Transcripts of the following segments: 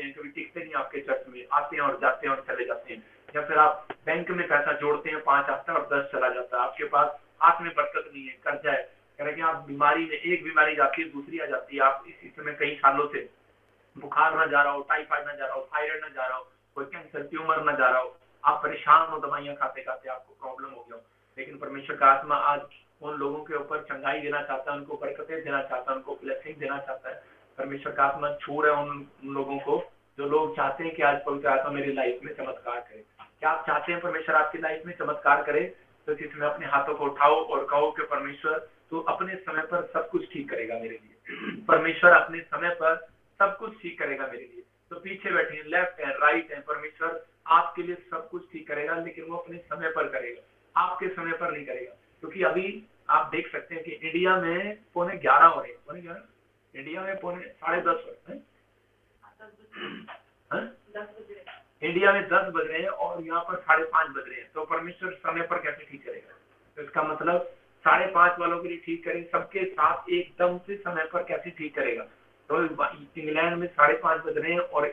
जोड़ते हैं, कभी टिकते नहीं आपके चर्च में, आते हैं और जाते हैं और चले जाते हैं। या फिर आप बैंक में पैसा जोड़ते हैं, 5 आता है और 10 चला जाता है, आपके पास हाथ में बरकत नहीं है, कर्जा है, कह रहे कि आप बीमारी में, एक बीमारी जाती है दूसरी आ जाती है, आप इस समय कई सालों से बुखार ना जा रहा हो, टाइफाइड ना जा रहा हो, थायराइड ना जा रहा हो, कोई कैंसर ट्यूमर ना जा रहा हो, आप परेशान हो, दवाइयां खाते खाते आपको प्रॉब्लम हो गया हो, लेकिन परमेश्वर का आत्मा आज उन लोगों के ऊपर चंगाई देना चाहता है, उनको बरकतें देना चाहता है, उनको ब्लेसिंग देना चाहता है। परमेश्वर का आत्मा छू रहा है उन लोगों को जो लोग चाहते हैं कि आज पवित्र आत्मा मेरी लाइफ में चमत्कार करे। क्या आप चाहते हैं परमेश्वर आपकी लाइफ में चमत्कार करे? तो इसमें अपने हाथों को उठाओ और कहो कि परमेश्वर तो अपने समय पर सब कुछ ठीक करेगा मेरे लिए। परमेश्वर अपने समय पर सब कुछ ठीक करेगा मेरे लिए। तो पीछे बैठे हैं, लेफ्ट है, राइट है, परमेश्वर आपके लिए सब कुछ ठीक करेगा, लेकिन वो अपने समय पर करेगा, आपके समय पर नहीं करेगा। क्योंकि अभी आप देख सकते हैं कि इंडिया में 11:15 हो रहे हैं, 11:15, इंडिया में 10:30 हो रहे हैं, इंडिया में 10 बज रहे हैं और यहाँ पर 5:30 बज रहे हैं। तो परमेश्वर समय पर कैसे ठीक करेगा? तो इसका मतलब 5:30 वालों के लिए ठीक करें, सबके साथ एकदम से समय पर कैसे ठीक करेगा? तो इंग्लैंड में 5:30 बज रहे हैं और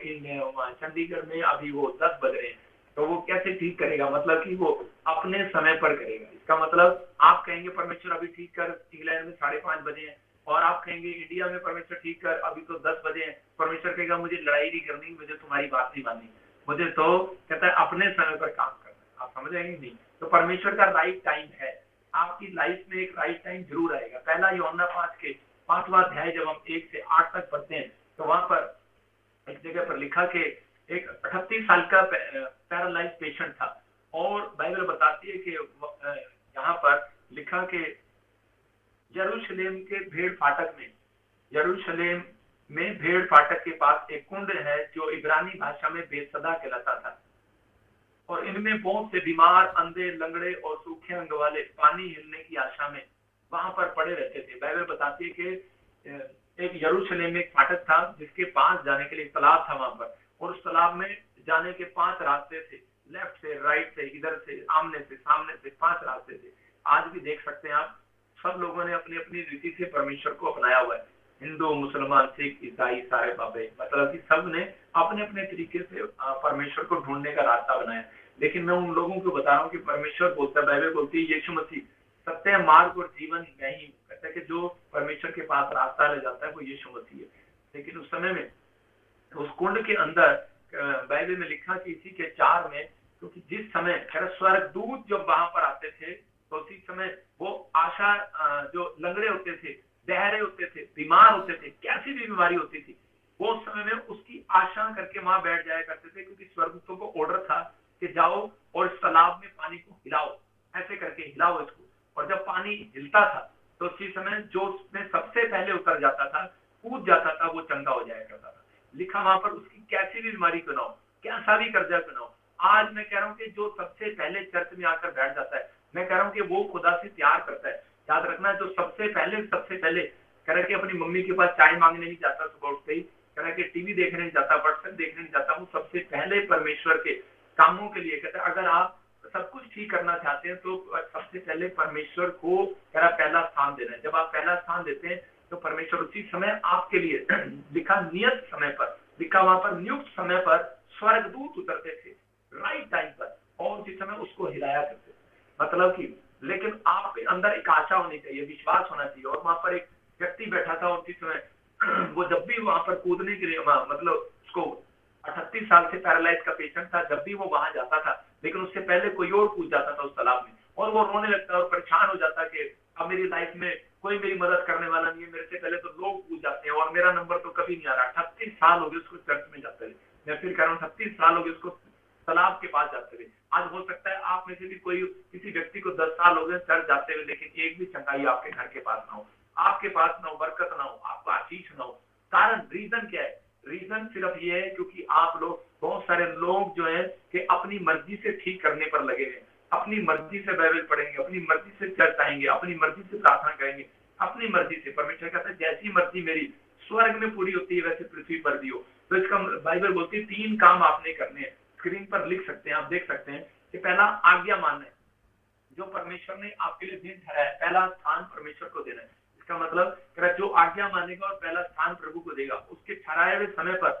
चंडीगढ़ में अभी वो 10 बज रहे हैं, तो वो कैसे ठीक करेगा? मतलब कि वो अपने समय पर करेगा। इसका मतलब आप कहेंगे परमेश्वर अभी ठीक कर, इंग्लैंड में 5:30 बजे हैं, और आप कहेंगे इंडिया में परमेश्वर ठीक कर, अभी तो 10 बजे हैं। परमेश्वर कहेगा मुझे लड़ाई नहीं करनी, मुझे तुम्हारी बात नहीं माननी, मुझे तो कहता है अपने समय पर काम करना। आप समझ आएंगे नहीं? तो परमेश्वर का राइट टाइम है, आपकी लाइफ में एक राइट टाइम जरूर आएगा। पहला यूहन्ना 5 के 5वां अध्याय जब हम 1 से 8 तक पढ़ते हैं, तो वहां पर एक जगह पर लिखा कि एक 38 साल का पैरालाइज पेशेंट था, और बाइबल बताती है कि यहाँ पर लिखा कि यरूशलेम के भेड़ फाटक में, यरूशलेम में भेड़ फाटक के पास एक कुंड है जो इब्रानी भाषा में बेसदा कहलाता था, और इनमें बहुत से बीमार, अंधे, लंगड़े और सूखे अंग वाले पानी हिलने की आशा में वहां पर पड़े रहते थे। बाइबल बताती है कि एक यरूशलेम में एक फाटक था जिसके पास जाने के लिए एक तालाब था वहां पर, और उस तालाब में जाने के 5 रास्ते थे, लेफ्ट से, राइट से, इधर से, आमने से, सामने से 5 रास्ते थे। आज भी देख सकते हैं आप, सब लोगों ने अपनी अपनी रीति से परमेश्वर को अपनाया हुआ है, हिंदू, मुसलमान, सिख, ईसाई, सारे बाबे, मतलब कि सब ने अपने अपने तरीके से परमेश्वर को ढूंढने का रास्ता बनाया। लेकिन मैं उन लोगों को बता रहा हूँ कि परमेश्वर बोलता है, बाइबल बोलती है यीशु मसीह सत्य, मार्ग और जीवन मैं ही हूँ। कहता है कि जो परमेश्वर के पास रास्ता ले जाता है वो यीशु मसीह है। लेकिन उस समय में उस कुंड के अंदर बाइबल में लिखा कि इसी के 4 में, क्योंकि जिस समय स्वर्गदूत जब वहां पर आते थे, तो उसी समय वो आशा, जो लंगड़े होते थे, बहरे होते थे, बीमार होते थे, कैसी भी बीमारी होती थी, वो उस समय में उसकी आशा करके वहां बैठ जाया करते थे, क्योंकि स्वर्गदूतों को ऑर्डर था कि जाओ और इस तालाब में पानी को हिलाओ, ऐसे करके हिलाओ इसको। और जब पानी हिलता था तो उसी समय जो उसमें सबसे पहले उतर जाता था, कूद जाता था, वो चंगा हो जाया करता था। लिखा वहां पर उसकी कैसी भी बीमारी क्यों ना हो, कैसा भी कर्जा क्यों ना हो। आज मैं कह रहा हूँ कि जो सबसे पहले चर्च में आकर बैठ जाता है, मैं कह रहा हूँ कि वो खुदा से प्यार करता है। याद रखना, जो सबसे पहले कह रहा कि अपनी मम्मी के पास चाय मांगने नहीं जाता सुबह उठते ही, कह रहा कि टीवी देखने नहीं जाता, व्हाट्सएप देखने नहीं जाता, वो सबसे पहले परमेश्वर के कामों के लिए कहता है। अगर आप सब कुछ ठीक करना चाहते हैं तो सबसे पहले परमेश्वर को कह रहा पहला स्थान देना है। जब आप पहला स्थान देते हैं तो परमेश्वर उसी समय आपके लिए लिखा नियत समय पर, लिखा वहां पर नियुक्त समय पर स्वर्गदूत उतरते थे राइट टाइम पर, और उसी समय उसको हिलाया करते थे। मतलब कि लेकिन आपके अंदर एक आशा होनी चाहिए, विश्वास होना चाहिए। और वहां पर एक व्यक्ति बैठा था, उसी समय वो जब भी वहां पर कूदने के लिए, मतलब उसको 38 साल से पैरालाइज का पेशेंट था, जब भी वो वहां जाता था, लेकिन उससे पहले कोई और कूद जाता था उस तालाब में, और वो रोने लगता और परेशान हो जाता कि अब मेरी लाइफ में कोई मेरी मदद करने वाला नहीं है, मेरे से पहले तो लोग कूद जाते हैं और मेरा नंबर तो कभी नहीं आ रहा। 38 साल हो गए उसको चर्च में जाते हुए, मैं फिर कह रहा हूँ 38 साल हो गए उसको तालाब के पास जाते हुए। आज हो सकता है आप में से भी कोई, किसी व्यक्ति को 10 साल हो गए चर्च जाते हुए, लेकिन एक भी चंगाई आपके घर के पास ना हो, आपके पास ना हो, बरकत ना हो, आपको आशीष ना हो। कारण, रीजन क्या है? रीजन सिर्फ ये है क्योंकि आप लोग, बहुत सारे लोग जो है कि अपनी मर्जी से ठीक करने पर लगे हैं, अपनी मर्जी से बाइबल पढ़ेंगे, अपनी मर्जी से चर्च आएंगे, अपनी मर्जी से प्रार्थना करेंगे, अपनी मर्जी से। परमेश्वर कहता है जैसी मर्जी मेरी स्वर्ग में पूरी होती है वैसे पृथ्वी पर भी हो। तो इसका बाइबल बोलती है 3 काम आपने करने हैं। स्क्रीन पर लिख सकते हैं, आप देख सकते हैं कि पहला आज्ञा मानना है, जो परमेश्वर ने आपके लिए दिन ठहराया है, पहला स्थान परमेश्वर को देना है। इसका मतलब जो आज्ञा मानेगा और पहला स्थान प्रभु को देगा, उसके ठहराए हुए समय पर,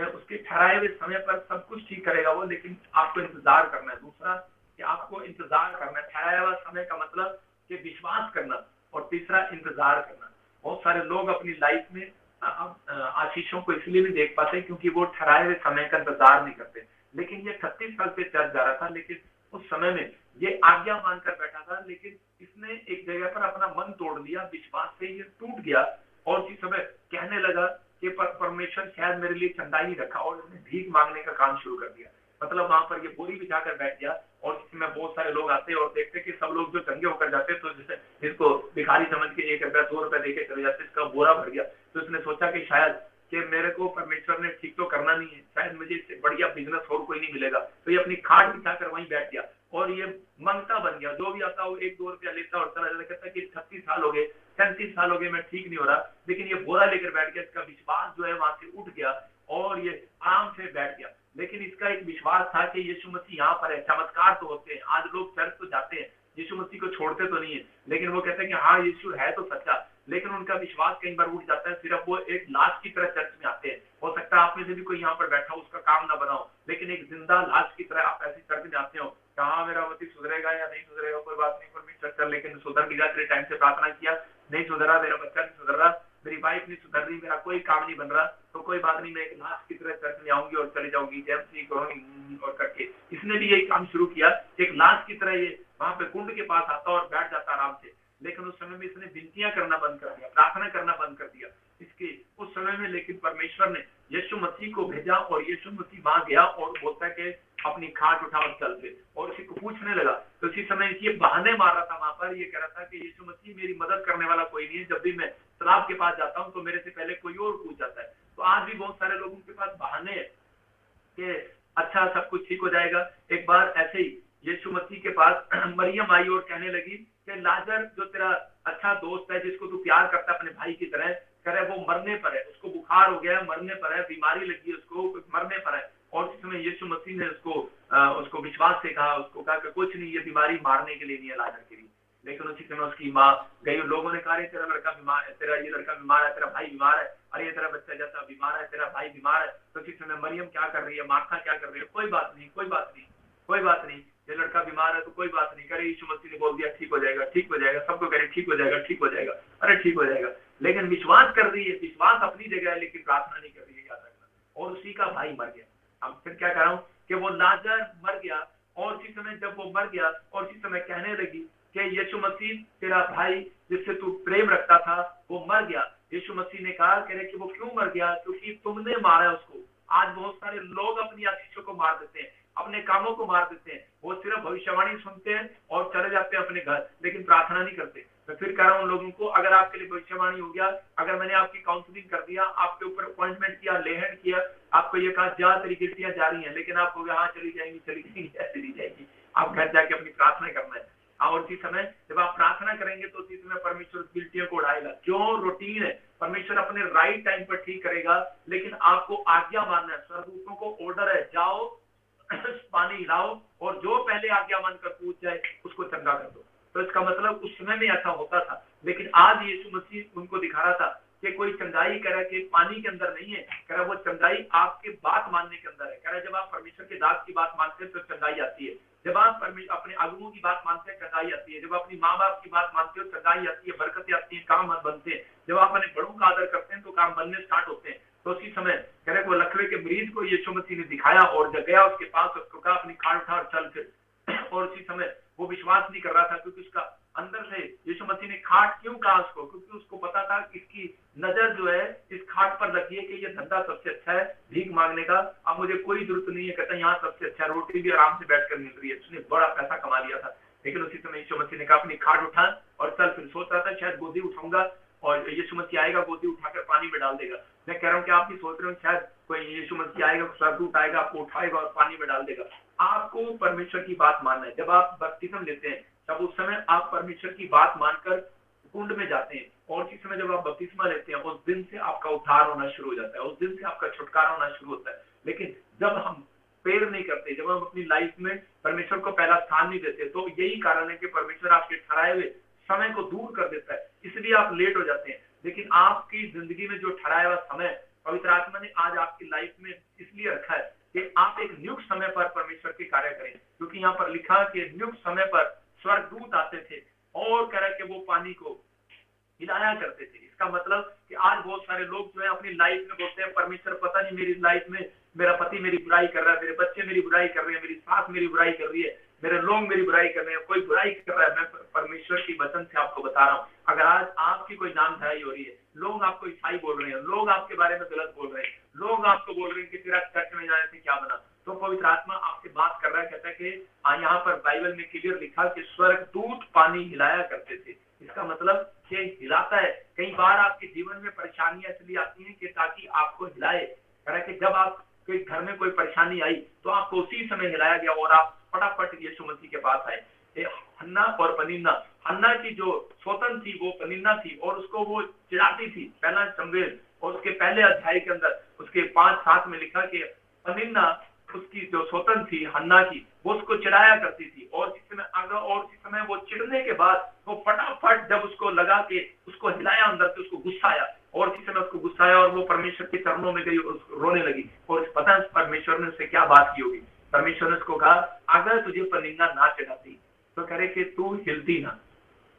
उसके ठहराए हुए समय पर सब कुछ ठीक करेगा वो, लेकिन आपको इंतजार करना है। दूसरा कि आपको इंतजार करना है। ठहराया हुआ समय का मतलब कि विश्वास करना, और तीसरा इंतजार करना। बहुत सारे लोग अपनी लाइफ में आशीषों को इसलिए नहीं देख पाते क्योंकि वो ठहराए हुए समय का इंतजार नहीं करते। लेकिन ये 36 साल से चर्च जा रहा था, लेकिन उस समय में ये आज्ञा मानकर बैठा था, लेकिन इसने एक जगह पर अपना मन तोड़ दिया, विश्वास से ये टूट गया, और जिस समय कहने लगा कि परमेश्वर शायद मेरे लिए चंदा ही रखा, और उसने भीख मांगने का काम शुरू कर दिया। मतलब वहां पर ये बोरी बिछाकर बैठ गया, और इसमें बहुत सारे लोग आते और देखते कि सब लोग जो चंगे होकर जाते, तो जैसे जिसको भिखारी समझ के 1 रुपया 2 रुपया देके चले जाते, इसका बोरा भर गया। तो इसने सोचा कि शायद कि मेरे को परमेश्वर ने ठीक तो करना नहीं है, शायद मुझे इससे बढ़िया बिजनेस और कोई नहीं मिलेगा। तो ये अपनी खाट बिछाकर वहीं बैठ गया, और ये मंगता बन गया। जो भी आता वो 1-2 रुपया लेता और चला जाता। कहता कि 36 साल हो गए, 37 साल हो गए, मैं ठीक नहीं हो रहा, लेकिन ये बोरा लेकर बैठ गया। इसका विश्वास जो है वहां से उठ गया, और ये आराम से बैठ गया। लेकिन इसका एक विश्वास था कि यीशु मसीह यहाँ पर है। चमत्कार तो होते हैं, आज लोग चर्च तो जाते हैं, यीशु मसीह को छोड़ते तो नहीं है, लेकिन वो कहते हैं कि हाँ यीशु है तो सच्चा, लेकिन उनका विश्वास कई बार उठ जाता है। सिर्फ वो एक लाश की तरह चर्च में आते हैं। हो सकता है आप में से भी कोई यहाँ पर बैठा हो, उसका काम ना बनाओ, लेकिन एक जिंदा लाश की तरह आप ऐसी चर्च में आते हो, कहाँ मेरा पति सुधरेगा या नहीं सुधरेगा, कोई बात नहीं, परमेश्वर चल, लेकिन सुधर गया, तेरे टाइम से प्रार्थना किया, नहीं सुधरा, मेरा बच्चा नहीं सुधर रहा, मेरी वाइफ नहीं सुधर रही, मेरा कोई काम नहीं बन रहा, तो कोई बात नहीं, मैं एक लाश की तरह चर्च में आऊंगी और चले जाऊंगी, जैसे करूंगी और करके। इसने भी यही काम शुरू किया, एक लाश की तरह ये वहां पे कुंड के पास आता और बैठ जाता आराम से। लेकिन उस समय में इसने विनतियां करना बंद कर दिया, प्रार्थना करना बंद कर दिया इसके उस समय में। लेकिन परमेश्वर ने यीशु मसीह को भेजा, और यीशु मसीह वहां गया और बोलता है कि अपनी खाट उठा और चल पे, और उसी को पूछने लगा। तो इसी समय ये बहाने मार रहा था वहां पर, ये कह रहा था कि यीशु मसीह मेरी मदद करने वाला कोई नहीं है, जब भी मैं तालाब के पास जाता हूँ तो मेरे से पहले कोई और पूछ जाता है। तो आज भी बहुत सारे लोगों के पास बहाने हैं कि अच्छा सब कुछ ठीक हो जाएगा। एक बार ऐसे ही यीशु मसीह के पास मरियम आई और कहने लगी कि लाजर जो तेरा अच्छा दोस्त है, जिसको तू प्यार करता है अपने भाई की तरह, कह रहा है वो मरने पर है, उसको बुखार हो गया है, मरने पर है, बीमारी लगी है उसको, मरने पर है। और इस समय यीशु मसीह ने उसको विश्वास से कहा, उसको कहा कि कुछ नहीं, ये बीमारी मारने के लिए नहीं है, लाजर के लिए। लेकिन उसी समय उसकी माँ गई, लोगों ने कहा तेरा लड़का बीमार है, तेरा ये लड़का बीमार है, तेरा भाई बीमार है, अरे तेरा बच्चा जैसा बीमार है, तेरा भाई बीमार है। तो उसी समय मरियम क्या कर रही है, मार्था क्या कर रही है, कोई बात नहीं, कोई बात नहीं, कोई बात नहीं, ये लड़का बीमार है तो कोई बात नहीं, करे यीशु मसीह ने बोल दिया ठीक हो जाएगा, ठीक हो जाएगा, सबको करे ठीक हो जाएगा, ठीक हो जाएगा, अरे ठीक हो जाएगा। लेकिन विश्वास कर रही है, विश्वास अपनी जगह है, लेकिन प्रार्थना नहीं कर रही है, याद रखना। और उसी का भाई मर गया। अब फिर क्या कह रहा हूँ कि वो लाजर मर गया, और उसी समय जब वो मर गया, और उसी समय कहने लगी कि यीशु मसीह तेरा भाई जिससे तू प्रेम रखता था वो मर गया। यीशु मसीह ने कहा कि वो क्यों मर गया, क्योंकि तुमने मारा उसको। आज बहुत सारे लोग अपनी आशीषों को मार देते हैं, अपने कामों को मार देते हैं, वो सिर्फ भविष्यवाणी सुनते हैं और चले जाते हैं अपने घर, लेकिन प्रार्थना नहीं करते। मैं फिर कह रहा हूँ लोगों को, अगर आपके लिए भविष्यवाणी हो गया, अगर मैंने आपकी काउंसलिंग कर दिया, आपके ऊपर अपॉइंटमेंट किया, लेहन किया, आपको ये कहा जा तेरी गिल्टियां जा रही हैं, लेकिन आपको यहाँ चली जाएंगी, चली जाएगी, आप घर जाके अपनी प्रार्थना करना है। और उसी समय जब आप प्रार्थना करेंगे तो उसी समय परमेश्वर गिल्टियों को उड़ाएगा। क्यों? रूटीन है, परमेश्वर अपने राइट टाइम पर ठीक करेगा, लेकिन आपको आज्ञा मानना है। स्वर्गदूतों को ऑर्डर है, जाओ पानी हिलाओ, और जो पहले आज्ञा मानकर पूछ जाए उसको चंगा कर दो। तो इसका मतलब उस समय में ऐसा होता था, लेकिन आज यीशु मसीह उनको दिखा रहा था कि कोई चंगाई कह रहा है कि पानी के अंदर नहीं है, कह रहा वो चंगाई आपके बात मानने के अंदर है। कह रहा जब आप परमेश्वर के दास की बात मानते हैं तो चंगाई आती है, जब आप अपने अगुओं की बात मानते हैं चंगाई आती है, जब अपनी माँ बाप की बात मानते हो चंगाई आती है, बरकतें आती है, काम बनते हैं, जब आप अपने बड़ों का आदर करते हैं तो काम बनने स्टार्ट होते हैं। तो उसी समय कह रहे वो लकवे के मरीज को यीशु मसीह ने दिखाया और जब गया उसके पास, उसको कहा अपनी खाट उठा और चल फिर। और उसी समय वो विश्वास नहीं कर रहा था, क्योंकि उसका अंदर से यीशु मसीह ने खाट क्यों कहा उसको, क्योंकि उसको पता था कि इसकी नजर जो है इस खाट पर लगी है कि ये धंधा सबसे अच्छा है भीख मांगने का, अब मुझे कोई जरूरत नहीं है, कहता यहाँ सबसे अच्छा रोटी भी आराम से बैठकर मिल रही है, उसने बड़ा पैसा कमा लिया था। लेकिन उसी समय यीशु मसीह ने कहा अपनी खाट उठा और चल फिर। सोच रहा था शायद गोदी उठाऊंगा और यीशु मसीह आएगा, गोदी उठाकर पानी में डाल देगा। मैं कह रहा हूँ कि आप भी सोच रहे हो शायद कोई यीशु मसीह आएगा, स्वर्गदूत आएगा, आपको उठाएगा और पानी में डाल देगा। आपको परमेश्वर की बात मानना है। जब आप बपतिस्म लेते हैं तब उस समय आप परमेश्वर की बात मानकर कुंड में जाते हैं, और इस समय जब आप बपतिस्मा लेते हैं उस दिन से आपका उद्धार होना शुरू हो जाता है, उस दिन से आपका छुटकारा होना शुरू होता है। लेकिन जब हम प्रेयर नहीं करते, जब हम अपनी लाइफ में परमेश्वर को पहला स्थान नहीं देते, तो यही कारण है कि परमेश्वर आपके ठहराए हुए समय को दूर कर देता है, इसलिए आप लेट हो जाते हैं। लेकिन आपकी जिंदगी में जो ठहराया हुआ समय पवित्र आत्मा ने आज आपकी लाइफ में इसलिए रखा है कि आप एक नियुक्त समय पर परमेश्वर के कार्य करें, क्योंकि यहाँ पर लिखा कि नियुक्त समय पर स्वर्गदूत आते थे और कह रहे कि वो पानी को हिलाया करते थे। इसका मतलब कि आज बहुत सारे लोग जो है अपनी लाइफ में बोलते हैं परमेश्वर पता नहीं मेरी लाइफ में मेरा पति मेरी बुराई कर रहा है, मेरे बच्चे मेरी बुराई कर रहे हैं, मेरी सास मेरी बुराई कर रही है, मेरे लोग मेरी बुराई कर रहे हैं, कोई बुराई कर रहा है। मैं परमेश्वर की वचन से आपको बता रहा हूँ, अगर आज आपकी कोई नामधराई हो रही है, लोग आपको ईसाई बोल रहे हैं, लोग आपके बारे में गलत बोल रहे हैं, लोग आपको बोल रहे हैं कि तेरा चर्च में जाने से क्या बना, तो पवित्र आत्मा आपसे बात कर रहा है, कहता है कि यहाँ पर बाइबल में क्लियर लिखा कि स्वर्गदूत पानी हिलाया करते थे। इसका मतलब कि हिलाता है। कई बार आपके जीवन में परेशानियां इसलिए आती हैं कि ताकि आपको हिलाए। कि जब आपके घर में कोई परेशानी आई तो आपको उसी समय हिलाया गया और आप फटाफट यीशु मसीह के पास आए। हन्ना और पनीना, हन्ना की जो सोतन थी वो पनीना थी और उसको वो चिढ़ाती थी। पहला शमूएल और उसके पहले अध्याय के अंदर उसके 5-7 में लिखा कि पनीना उसकी जो सोतन थी हन्ना की, वो उसको चिढ़ाया करती थी और जिस समय आगा और जिस समय वो चिढ़ने के बाद वो फटाफट जब उसको लगा के उसको हिलाया, अंदर से उसको गुस्सा आया और जिस समय उसको गुस्सा आया और वो परमेश्वर के चरणों में गई और रोने लगी। और पता है परमेश्वर ने उससे क्या बात की होगी? परमेश्वर ने उसको कहा अगर तुझे पनीना ना चढ़ाती तो कह रहे कि तू हिलती ना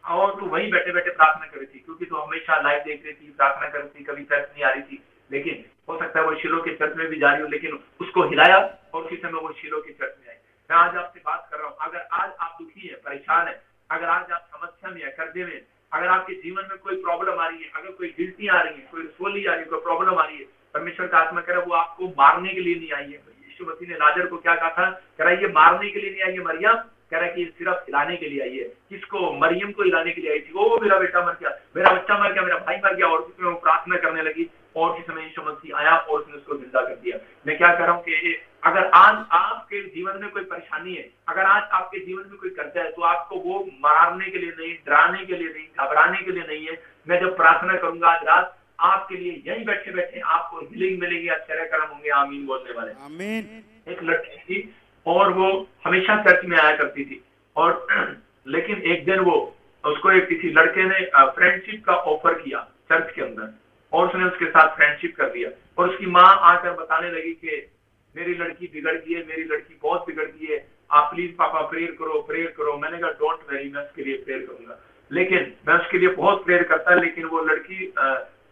और तू वहीं बैठे बैठे प्रार्थना कर रही थी, क्योंकि तू हमेशा लाइव देख रही थी, प्रार्थना कर रही थी, कभी चर्च नहीं आ रही थी। लेकिन हो सकता है वो शिलो के चर्च में भी जा रही हो, लेकिन उसको हिलाया और उसी समय वो शिलो के चर्च में आई। मैं आज आपसे बात कर रहा हूँ, अगर आज आप दुखी है, परेशान है, अगर आज आप समस्या में है, कर्जे में, अगर आपके जीवन में कोई प्रॉब्लम आ रही है, अगर कोई गिल्टी आ रही है, कोई रसोली आ रही है, कोई प्रॉब्लम आ रही है, परमेश्वर का आत्मा कह रहा है वो आपको मारने के लिए नहीं आई है। यीशु मसीह ने लाजर को क्या कहा था? कह रहा है ये मारने के लिए नहीं आई है मरियम, कह रहा है कि सिर्फ हिलाने के लिए आई है। किसको? मरियम को हिलाने के लिए आई थी। ओ मेरा बेटा मर गया, मेरा बच्चा मर गया, मेरा भाई मर गया। और उसमें वो प्रार्थना करने लगी और इस समय यीशु मसीह आया और उसने उसको जिंदा कर दिया। मैं क्या कह रहा हूँ कि अगर आज आपके जीवन में कोई परेशानी है, अगर आज आपके जीवन में कोई कर्जा है, तो आपको वो मारने के लिए नहीं, डराने के लिए नहीं, घबराने के लिए नहीं है। मैं जब प्रार्थना करूंगा आज रात आपके लिए यहीं बैठे बैठे आपको हीलिंग मिलेगी, आश्चर्य कर्म होंगे। आमीन बोलने वाले। आमीन। एक लड़की थी और वो हमेशा चर्च में आया करती थी और लेकिन एक दिन वो उसको एक किसी लड़के ने फ्रेंडशिप का ऑफर किया चर्च के अंदर और उसने उसके साथ फ्रेंडशिप कर लिया और उसकी माँ आकर बताने लगी कि मेरी लड़की बिगड़ गई है, मेरी लड़की बहुत बिगड़ गई है, आप प्लीज पापा प्रेयर करो, प्रेयर करो। मैंने कहा डोंट वेरी, मैं उसके लिए प्रेयर करूंगा, लेकिन मैं उसके लिए बहुत प्रेयर करता, लेकिन वो लड़की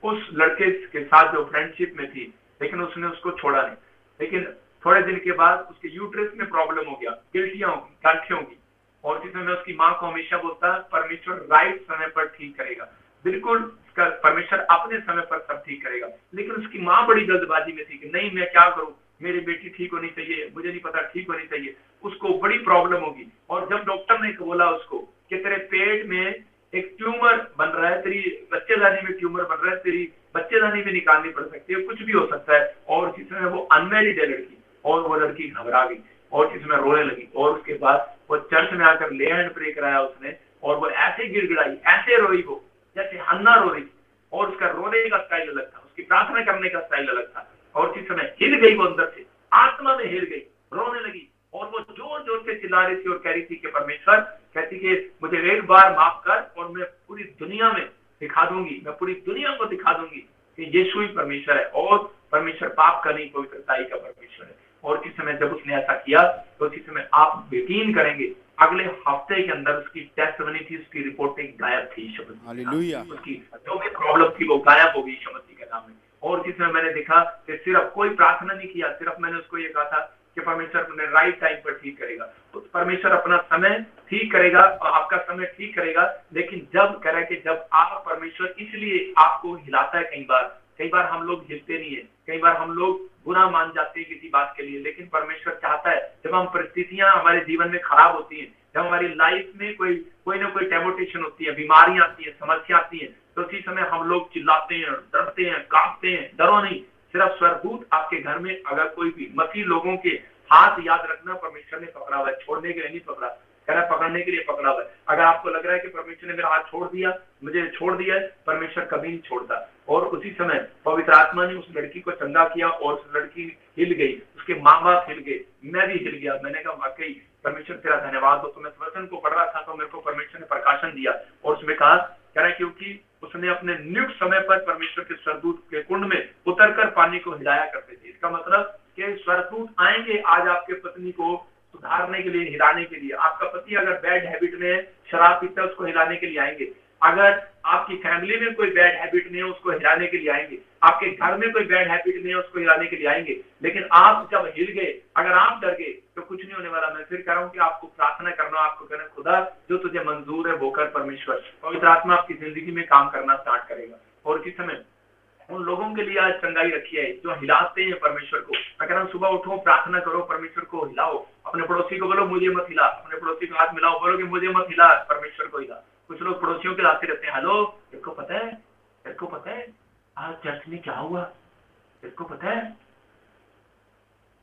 उस लड़के के साथ जो फ्रेंडशिप में थी, लेकिन उसने उसको छोड़ा नहीं। लेकिन थोड़े दिन के बाद उसके यूट्रस में प्रॉब्लम हो गया, गिल्टियां होगी, गांठें होगी और जिसमें मैं उसकी माँ को हमेशा बोलता परमेश्वर राइट समय पर ठीक करेगा, बिल्कुल परमेश्वर अपने समय पर सब ठीक करेगा। लेकिन उसकी माँ बड़ी जल्दबाजी में थी कि नहीं मैं क्या करूं, मेरी बेटी ठीक होनी चाहिए, मुझे नहीं पता ठीक होनी चाहिए, उसको बड़ी प्रॉब्लम होगी। और जब डॉक्टर ने बोला उसको कि तेरे पेट में एक ट्यूमर बन रहा है, तेरी बच्चेदानी में ट्यूमर बन रहा है, तेरी बच्चेदानी भी निकालनी पड़ सकती है, कुछ भी हो सकता है। और जिसमें वो अनमेरिड है लड़की और वो लड़की घबरा गई और जिसमें रोने लगी और उसके बाद वो चर्च में आकर ले हैंड प्रे कराया उसने और वो ऐसे गिड़गिड़ाई, ऐसे रोई वो जैसे हन्ना रो रही थी और उसका रोने का स्टाइल अलग था, उसकी प्रार्थना करने का स्टाइल अलग था। और जिस समय हिल गई वो अंदर से, आत्मा में हिल गई, रोने लगी और वो जोर जोर से चिल्ला रही थी और कह रही थी कि परमेश्वर, कहती कि मुझे एक बार माफ कर और मैं पूरी दुनिया में दिखा दूंगी, मैं पूरी दुनिया को दिखा दूंगी कि यीशु ही परमेश्वर है और परमेश्वर पाप का नहीं पवित्रताई का परमेश्वर है। और इस समय जब उसने ऐसा किया तो इस समय आप यकीन करेंगे अगले हफ्ते के अंदर उसकी टेस्ट बनी थी, उसकी रिपोर्टिंग गायब थी। हालेलुया। उसकी जो भी प्रॉब्लम थी वो गायब हो गई यीशु मसीह के नाम में। और जिसमें मैंने देखा कि सिर्फ कोई प्रार्थना नहीं किया, सिर्फ मैंने उसको ये कहा था कि परमेश्वर तुम्हें राइट टाइम पर ठीक करेगा, तो परमेश्वर अपना समय ठीक करेगा और आपका समय ठीक करेगा। लेकिन जब कह रहा है कि जब आप परमेश्वर इसलिए आपको हिलाता है, कई बार हम लोग हिलते नहीं है, कई बार हम लोग गुनाह मान जाते हैं किसी बात के लिए, लेकिन परमेश्वर चाहता है जब हम परिस्थितियां हमारे जीवन में खराब होती हैं, जब हमारी लाइफ में कोई ना कोई टेम्पटेशन होती है, बीमारियां आती है, समस्या आती है, तो उसी समय हम लोग चिल्लाते हैं, डरते हैं, कांपते हैं। डरो नहीं, सिर्फ स्वर्गदूत आपके घर में अगर कोई भी मसीह लोगों के हाथ याद रखना परमेश्वर ने पकड़ा हुआ है, छोड़ने के लिए नहीं पकड़ा, कह रहा है पकड़ने के लिए पकड़ा हुआ है। अगर आपको लग रहा है कि परमेश्वर ने मेरा हाथ छोड़ दिया, मुझे छोड़ दिया है, परमेश्वर कभी नहीं छोड़ता। और उसी समय पवित्र आत्मा ने उस लड़की को चंगा किया और उस लड़की हिल गई, उसके माँ बाप हिल गए, मैं भी हिल गया। मैंने कहा वाकई परमेश्वर तेरा धन्यवाद हो। तो मैं वचन को पढ़ रहा था तो मेरे को परमेश्वर ने प्रकाशन दिया और उसमें कहा, कह रहा है क्योंकि उसने अपने नियुक्त समय पर परमेश्वर के स्वर्गदूत के कुंड में उतर कर पानी को हिलाया करते थे। इसका मतलब कि स्वर्गदूत आएंगे आज आपके पत्नी को सुधारने के लिए, हिलाने के लिए। आपका पति अगर बैड हैबिट में है, शराब पीता है, उसको हिलाने के लिए आएंगे। अगर आपकी फैमिली में कोई बैड हैबिट नहीं है, उसको हिलाने के लिए आएंगे। आपके घर में कोई बैड हैबिट नहीं है, उसको हिलाने के लिए आएंगे। लेकिन आप जब हिल गए, अगर आप डर गए, तो कुछ नहीं होने वाला। मैं फिर कह रहा हूँ कि आपको प्रार्थना करना, आपको कहना खुदा जो तुझे मंजूर है वो कर परमेश्वर। पवित्र आत्मा आपकी जिंदगी में काम करना स्टार्ट करेगा। और किस समय उन लोगों के लिए आज चंगाई रखी है जो हिलाते हैं परमेश्वर को। मैं कह रहा हूँ सुबह उठो, प्रार्थना करो, परमेश्वर को हिलाओ। अपने पड़ोसी को बोलो मुझे मत हिला, अपने पड़ोसी को हाथ मिलाओ, बोलो कि मुझे मत हिला, परमेश्वर को हिला। कुछ लोग पड़ोसियों के लाते रहते हैं, हेलो तेरे को पता है, तेरे को पता है आज चर्च में क्या हुआ, तेरे को पता है।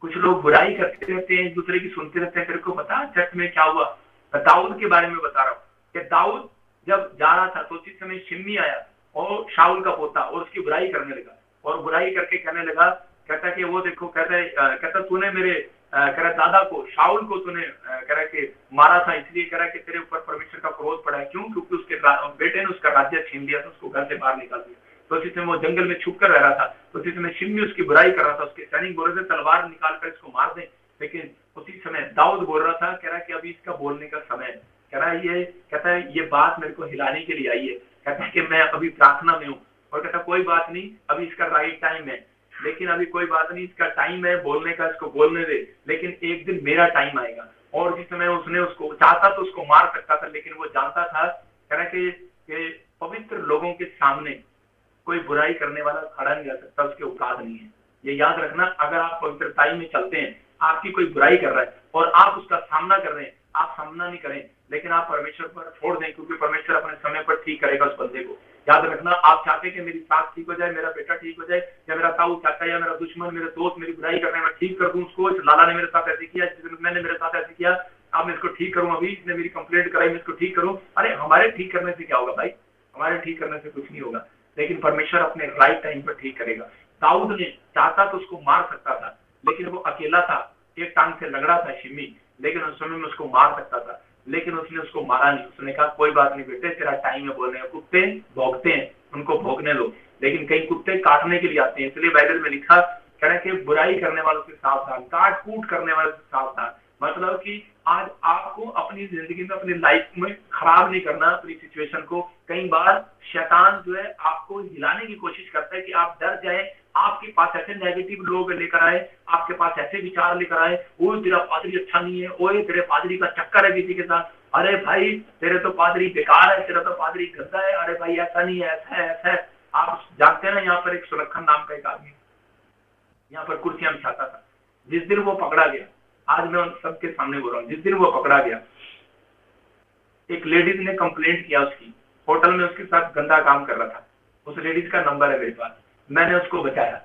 कुछ लोग बुराई करते रहते हैं, एक दूसरे की सुनते रहते हैं, तेरे को पता है चर्च में क्या हुआ। मैं दाऊद के बारे में बता रहा हूँ कि दाऊद जब जा रहा था तो उसी समय शिम्मी आया और शाऊल का पोता, और उसकी बुराई करने लगा। और बुराई करके कहने लगा, कहता कि वो देखो, कहता तूने मेरे कह रहा दादा को, शाऊल को तूने कह रहा कि मारा था, इसलिए कह रहा कि तेरे ऊपर परमेश्वर का क्रोध पड़ा है। क्यों? क्योंकि उसके बेटे ने उसका राज्य छीन लिया था, उसको घर से बाहर निकाल दिया। तो उसी समय वो जंगल में छुप कर रह रहा था। तो उसी समय शिम्मी उसकी बुराई कर रहा था, उसके सैनिक बोल रहे थे तलवार निकाल कर इसको मार दें। लेकिन उसी समय दाऊद बोल रहा था, कह रहा कि अभी इसका बोलने का समय है। कह रहा है ये, कहता है ये बात मेरे को हिलाने के लिए आई है। कहता है कि मैं अभी प्रार्थना में हूँ। और कहता कोई बात नहीं, अभी इसका राइट टाइम है, लेकिन अभी कोई बात नहीं, इसका टाइम है बोलने का, इसको बोलने दे। लेकिन एक दिन मेरा टाइम आएगा। और जिस समय उसने उसको चाहता तो उसको मार सकता था, लेकिन वो जानता था कह रहा कि पवित्र लोगों के सामने कोई बुराई करने वाला खड़ा नहीं रह सकता, उसके औकात नहीं है। ये याद रखना, अगर आप पवित्रताई में चलते हैं, आपकी कोई बुराई कर रहा है और आप उसका सामना कर रहे हैं, आप सामना नहीं करें, लेकिन आप परमेश्वर पर छोड़ दें, क्योंकि परमेश्वर अपने समय पर ठीक करेगा उस बंदे को। याद रखना, आप चाहते हैं कि मेरी सास ठीक हो जाए, मेरा बेटा ठीक हो जाए, या मेरा ताऊ चाचा या मेरा दुश्मन, मेरे दोस्त मेरी बुराई कर रहे हैं, मैं ठीक कर दूं उसको। लाला ने मेरे साथ ऐसे किया, मैंने मेरे साथ ऐसे किया, अब मैं इसको ठीक करूं, अभी इसने मेरी कंप्लेंट कराई, मैं इसको ठीक करूं। अरे हमारे ठीक करने से क्या होगा भाई? हमारे ठीक करने से कुछ नहीं होगा, लेकिन परमेश्वर अपने राइट टाइम पर ठीक करेगा। दाऊद ने चाहता तो उसको मार सकता था, लेकिन वो अकेला था, एक टांग से लग रहा था शिमी, लेकिन उस समय में उसको मार सकता था, लेकिन उसने उसको मारा नहीं। उसने कहा कोई बात नहीं बेटे, तेरा टाइम है बोलने का। कुत्ते भौंकते हैं, उनको भौंकने लो, लेकिन कई कुत्ते काटने के लिए आते हैं। इसलिए बाइबल में लिखा, कह रहे कि बुराई करने वालों से सावधान, काट कूट करने वालों से सावधान। मतलब कि आज आपको अपनी जिंदगी में, अपनी लाइफ में खराब नहीं करना अपनी सिचुएशन को। कई बार शैतान जो है आपको हिलाने की कोशिश करता है कि आप डर जाए, आपके पास ऐसे नेगेटिव लोग लेकर आए, आपके पास ऐसे विचार लेकर आए, वो तेरा पादरी अच्छा नहीं है, ओए तेरे पादरी का चक्कर है किसी के साथ, अरे भाई तेरे तो पादरी बेकार है, तेरा तो पादरी गंदा है, अरे भाई ऐसा नहीं है, ऐसा है, ऐसा है। आप जानते हैं ना, यहाँ पर एक सुलक्षण नाम का एक आदमी यहाँ पर कुर्सियां बिछाता था। जिस दिन वो पकड़ा गया, आज मैं उन सबके सामने बोल रहा हूँ, जिस दिन वो पकड़ा गया, एक लेडीज ने कंप्लेंट किया, उसकी होटल में उसके साथ गंदा काम कर रहा था। उस लेडीज का नंबर है मेरे पास, मैंने उसको बचाया,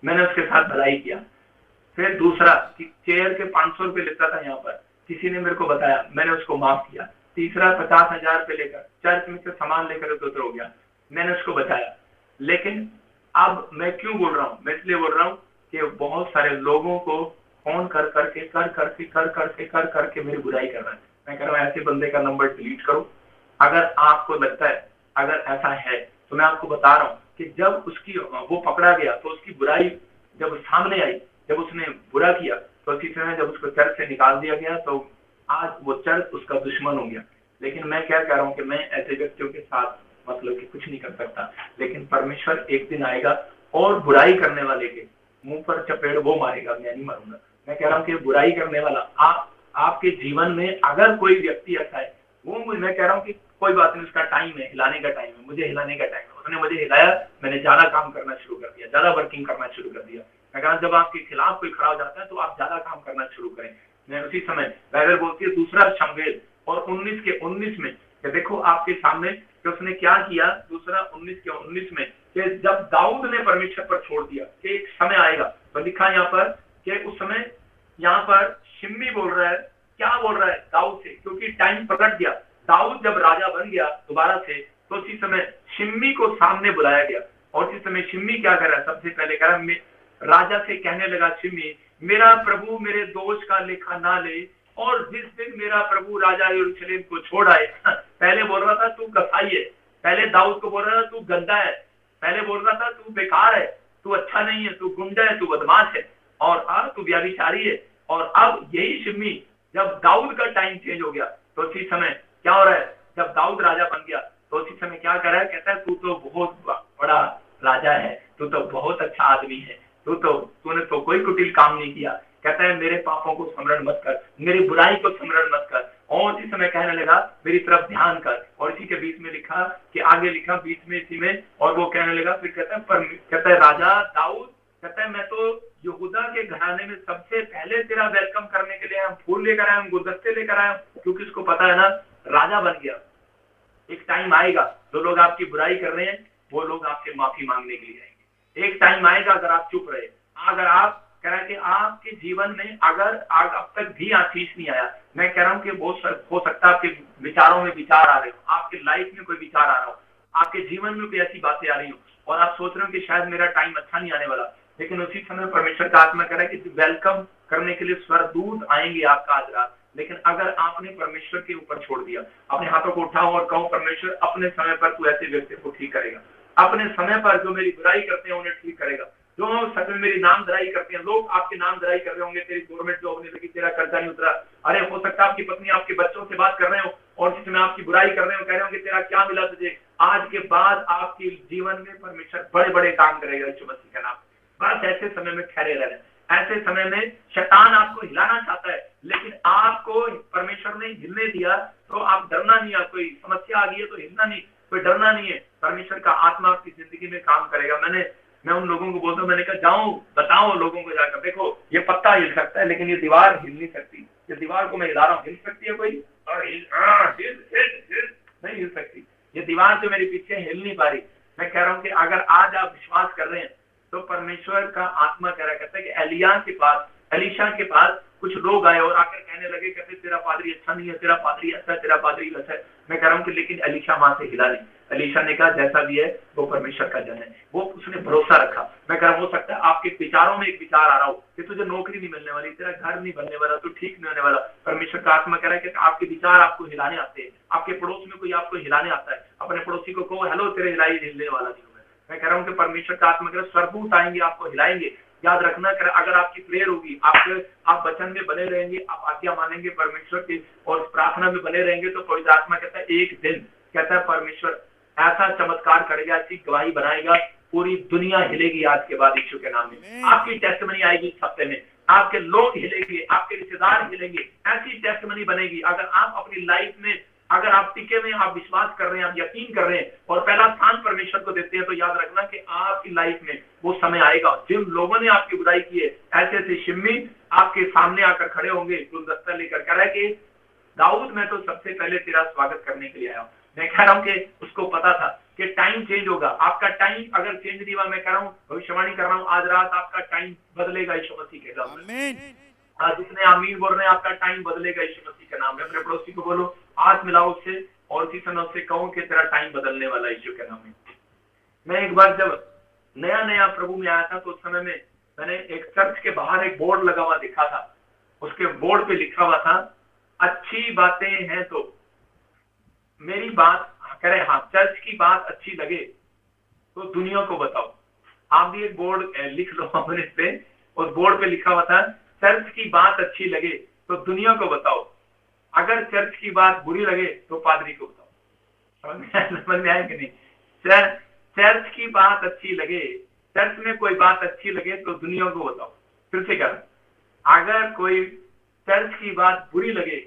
मैंने उसके साथ भलाई किया। फिर दूसरा कि चेयर के 500 रुपए लेता था यहाँ पर, किसी ने मेरे को बताया, मैंने उसको माफ किया। तीसरा 50,000 रुपए लेकर चर्च में से सामान लेकर उधर हो गया, मैंने उसको बचाया। लेकिन अब मैं क्यों बोल रहा हूँ? मैं इसलिए बोल रहा हूँ कि बहुत सारे लोगों को फोन कर करके मेरी बुराई कर रहा है। मैं कह रहा हूँ ऐसे बंदे का नंबर डिलीट करो। अगर आपको लगता है, अगर ऐसा है, तो मैं आपको बता रहा हूँ कि जब उसकी वो पकड़ा गया तो उसकी बुराई जब सामने आई, जब उसने बुरा किया, तो उसी समय जब उसको चर्च से निकाल दिया गया, तो आज वो चर्च उसका दुश्मन हो गया। लेकिन मैं क्या कह रहा हूँ कि मैं ऐसे व्यक्तियों के साथ मतलब कि कुछ नहीं कर सकता, लेकिन परमेश्वर एक दिन आएगा और बुराई करने वाले के मुंह पर चपेड़ वो मारेगा, मैं नहीं मारूंगा। मैं कह रहा हूँ कि बुराई करने वाला आपके जीवन में अगर कोई व्यक्ति ऐसा है, वो मैं कह रहा हूँ कि कोई बात नहीं, उसका टाइम है, हिलाने का टाइम है, मुझे हिलाने का टाइम है। उसने मुझे हिलाया, मैंने ज्यादा काम करना शुरू कर दिया, ज्यादा वर्किंग करना शुरू कर दिया। मैं कह रहा हूँ जब आपके खिलाफ कोई खड़ा हो जाता है तो आप ज्यादा काम करना शुरू करें। मैं उसी समय बाइबल बोलती है दूसरा शमूएल और 19 के 19 में, देखो आपके सामने कि उसने क्या किया। दूसरा 19 के 19 में कि जब दाऊद ने परमेश्वर पर छोड़ दिया कि एक समय आएगा, तो लिखा यहाँ पर कि उस समय यहाँ पर शिम्मी बोल रहा है, क्या बोल रहा है दाऊद से, क्योंकि टाइम पकड़ गया। दाऊद जब राजा बन गया दोबारा से, तो उसी समय शिम्मी को सामने बुलाया गया। और उसी समय शिम्मी क्या कर रहा है? सबसे पहले कह रहा है, राजा से कहने लगा शिम्मी, मेरा प्रभु मेरे दोष का लेखा ना ले, और जिस दिन मेरा प्रभु राजा यरूशलेम को छोड़ आए। पहले बोल रहा था तू कसाई है, पहले दाऊद को बोल रहा था तू गंदा है, पहले बोल रहा था तू बेकार है, तू अच्छा नहीं है, तू गुंडा है, तू बदमाश है, और तू व्यभिचारी है। और अब यही शिमी जब दाऊद का टाइम चेंज हो गया तो उसी समय क्या हो रहा है, जब दाऊद राजा बन गया तो उसी समय क्या कर रहा है, कहता है तू तो बहुत बड़ा राजा है, तू तो बहुत अच्छा आदमी है, तूने तो कोई कुटिल काम नहीं किया। कहता है मेरे पापों को स्मरण मत कर, मेरी बुराई को स्मरण मत कर। और इसी समय कहने लगा मेरी तरफ ध्यान कर। और इसी के बीच में लिखा कि आगे लिखा बीच में इसी में, और वो कहने लगा फिर कहता है राजा दाऊद कहता है मैं तो यहूदा के घराने में सबसे पहले तेरा वेलकम करने के लिए हम फूल लेकर आए, हम गुलदस्ते लेकर आए, क्योंकि उसको पता है ना राजा बन गया। एक टाइम आएगा जो लोग आपकी बुराई कर रहे हैं वो लोग आपसे माफी मांगने के लिए आएंगे। एक टाइम आएगा अगर आप चुप रहे, अगर आप कह रहे हैं कि आपके जीवन में अगर अब तक भी आशीष नहीं आया, मैं कह रहा हूँ कि बहुत हो सकता है आपके विचारों में विचार आ रहे हो, आपके लाइफ में कोई विचार आ रहा हो, आपके जीवन में कोई ऐसी बातें आ रही हो और आप सोच रहे हो कि शायद मेरा टाइम अच्छा नहीं आने वाला, लेकिन उसी समय परमेश्वर का आत्मा कह रहा है कि वेलकम करने के लिए स्वर्गदूत आएंगे आपका आज रात। लेकिन अगर आपने परमेश्वर के ऊपर छोड़ दिया, अपने हाथों को उठाओ और कहो परमेश्वर अपने समय पर तू ऐसे व्यक्ति को ठीक करेगा, अपने समय पर जो मेरी बुराई करते हैं उन्हें ठीक करेगा, जो सच में मेरी नामधराई करते हैं, लोग आपके नामधराई कर रहे होंगे, तेरी गवर्नमेंट जॉब नहीं लगी, तेरा कर्जा नहीं उतरा, अरे हो सकता है आपकी पत्नी आपके बच्चों से बात कर रहे हो और जिसमें आपकी बुराई कर रहे हो, कह रहे हो कि तेरा क्या मिला तुझे, आज के बाद आपके जीवन में परमेश्वर बड़े बड़े काम करेगा यीशु मसीह का नाम। बस ऐसे समय में ठहरे रहना, ऐसे समय में शैतान आपको हिलाना चाहता है, लेकिन आपको परमेश्वर ने हिलने दिया तो आप डरना नहीं है, कोई समस्या आ गई है तो हिलना नहीं, कोई डरना नहीं है, परमेश्वर का आत्मा आपकी जिंदगी में काम करेगा। मैं उन लोगों को बोलता हूँ, मैंने कहा जाओ बताओ लोगों को जाकर, देखो ये पत्ता हिल सकता है लेकिन ये दीवार हिल नहीं सकती, ये दीवार को मैं हिला रहा हूँ, हिल सकती है कोई? और नहीं हिल सकती, ये दीवार जो मेरे पीछे हिल नहीं पा रही। मैं कह रहा हूँ कि अगर आज आप विश्वास कर रहे हैं तो परमेश्वर का आत्मा कह रहा कहता है कि एलिशा के पास कुछ लोग आए और आकर कहने लगे, कहते तेरा पादरी अच्छा नहीं है, तेरा पादरी अच्छा है, तेरा पादरी अच्छा है। मैं कह रहा हूँ कि लेकिन एलिशा वहां से हिला नहीं, एलिशा ने कहा जैसा भी है वो परमेश्वर का जन है, वो उसने भरोसा रखा। मैं कह रहा हूँ हो सकता है आपके विचारों में एक विचार आ रहा हो कि तुझे नौकरी नहीं मिलने वाली, तेरा घर नहीं बनने वाला, तू ठीक नहीं होने वाला। परमेश्वर का आत्मा कह रहा है कि आपके विचार आपको हिलाने आते हैं, आपके पड़ोस में कोई आपको हिलाने आता है, अपने पड़ोसी को कहो हेलो तेरे हिलने वाला नहीं। मैं कह रहा हूँ कि परमेश्वर का आत्मा स्वर्गदूत आएंगे आपको हिलाएंगे। याद रखना कर अगर आपकी प्रेयर होगी, आप वचन में बने रहेंगे, आप आज्ञा मानेंगे परमेश्वर की और प्रार्थना में बने रहेंगे तो पवित्र आत्मा कहता है एक दिन कहता है परमेश्वर ऐसा चमत्कार करेगा, ऐसी गवाही बनाएगा, पूरी दुनिया हिलेगी आज के बाद यीशु के नाम में। आपकी टेस्टमनी आएगी इस हफ्ते में, आपके लोग हिलेंगे, आपके रिश्तेदार हिलेंगे, ऐसी टेस्टमनी बनेगी। अगर आप अपनी लाइफ में अगर आप टिके में आप विश्वास कर रहे हैं, आप यकीन कर रहे हैं और पहला स्थान परमेश्वर को देते हैं, तो याद रखना कि आपकी लाइफ में वो समय आएगा जिन लोगों ने आपकी बुराई की है ऐसे ऐसे शिम्मी आपके सामने आकर खड़े होंगे गुलदस्ता लेकर। कह रहा है कि दाऊद मैं तो सबसे पहले तेरा स्वागत करने के लिए आया हूँ। मैं कह रहा हूँ कि उसको पता था कि टाइम चेंज होगा, आपका टाइम अगर चेंज नहीं हुआ, मैं कह रहा हूँ भविष्यवाणी कर रहा हूँ आज रात आपका टाइम बदलेगा यीशु मसीह के नाम में। जितने आमीन बोल रहे हैं आपका टाइम बदलेगा यीशु मसीह के नाम में। अपने पड़ोसी को बोलो, हाथ मिलाओ उससे और उसी समय उससे कहो कि तेरा टाइम बदलने वाला यीशु के नाम में। मैं एक बार जब नया नया प्रभु में आया था तो उस समय में मैंने एक चर्च के बाहर एक बोर्ड लगा हुआ देखा था, उसके बोर्ड पे लिखा हुआ था अच्छी बातें हैं तो मेरी बात करे, हाँ चर्च की बात अच्छी लगे तो दुनिया को बताओ। आप भी एक बोर्ड लिख लो अपने पे, उस बोर्ड पे लिखा हुआ था चर्च की बात अच्छी लगे तो दुनिया को बताओ, अगर चर्च की बात बुरी लगे तो पादरी को बताओ। समझ में आया कि नहीं? चर्च की बात अच्छी लगे, चर्च में कोई बात अच्छी लगे तो दुनिया को बताओ। फिर से क्या, अगर कोई चर्च की बात बुरी लगे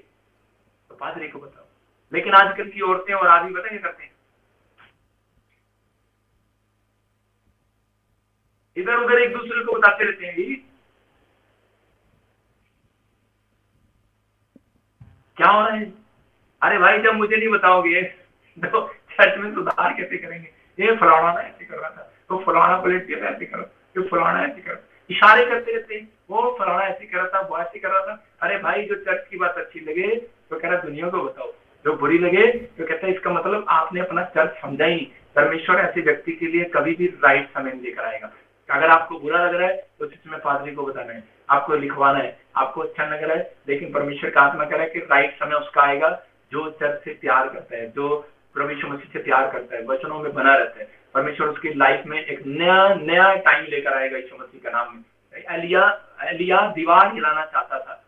तो पादरी को बताओ। लेकिन आजकल की औरतें और आदमी पता क्या करते हैं, इधर उधर एक दूसरे को बताते रहते हैं। क्या हो रहा है? अरे भाई जब मुझे नहीं बताओगे तो चर्च में सुधार कैसे करेंगे? ये फलाना ना ऐसे कर रहा था, तो फलाना पलट दिया ऐसे करो, तो फलाना ऐसे करो, इशारे करते रहते हैं। वो फलाना ऐसे कर रहा था, वो ऐसे कर रहा था। अरे भाई जो चर्च की बात अच्छी लगे तो कह रहा दुनिया को बताओ, जो बुरी लगे तो कहता है इसका मतलब आपने अपना चर्च समझा ही नहीं। परमेश्वर ऐसे व्यक्ति के लिए कभी भी राइट समय लेकर आएगा। अगर आपको बुरा लग रहा है तो इसमें पादरी को बताना है, आपको लिखवाना है। आपको अच्छा लग रहा है लेकिन परमेश्वर का आत्मा कह रहा है कि राइट समय उसका आएगा जो चर्च से प्यार करता है, जो प्रभु यीशु मसीह से प्यार करता है, वचनों में बना रहता है, परमेश्वर उसकी लाइफ में एक नया टाइम लेकर आएगा यीशु मसीह के नाम में। एलिया दीवार हिलाना चाहता था,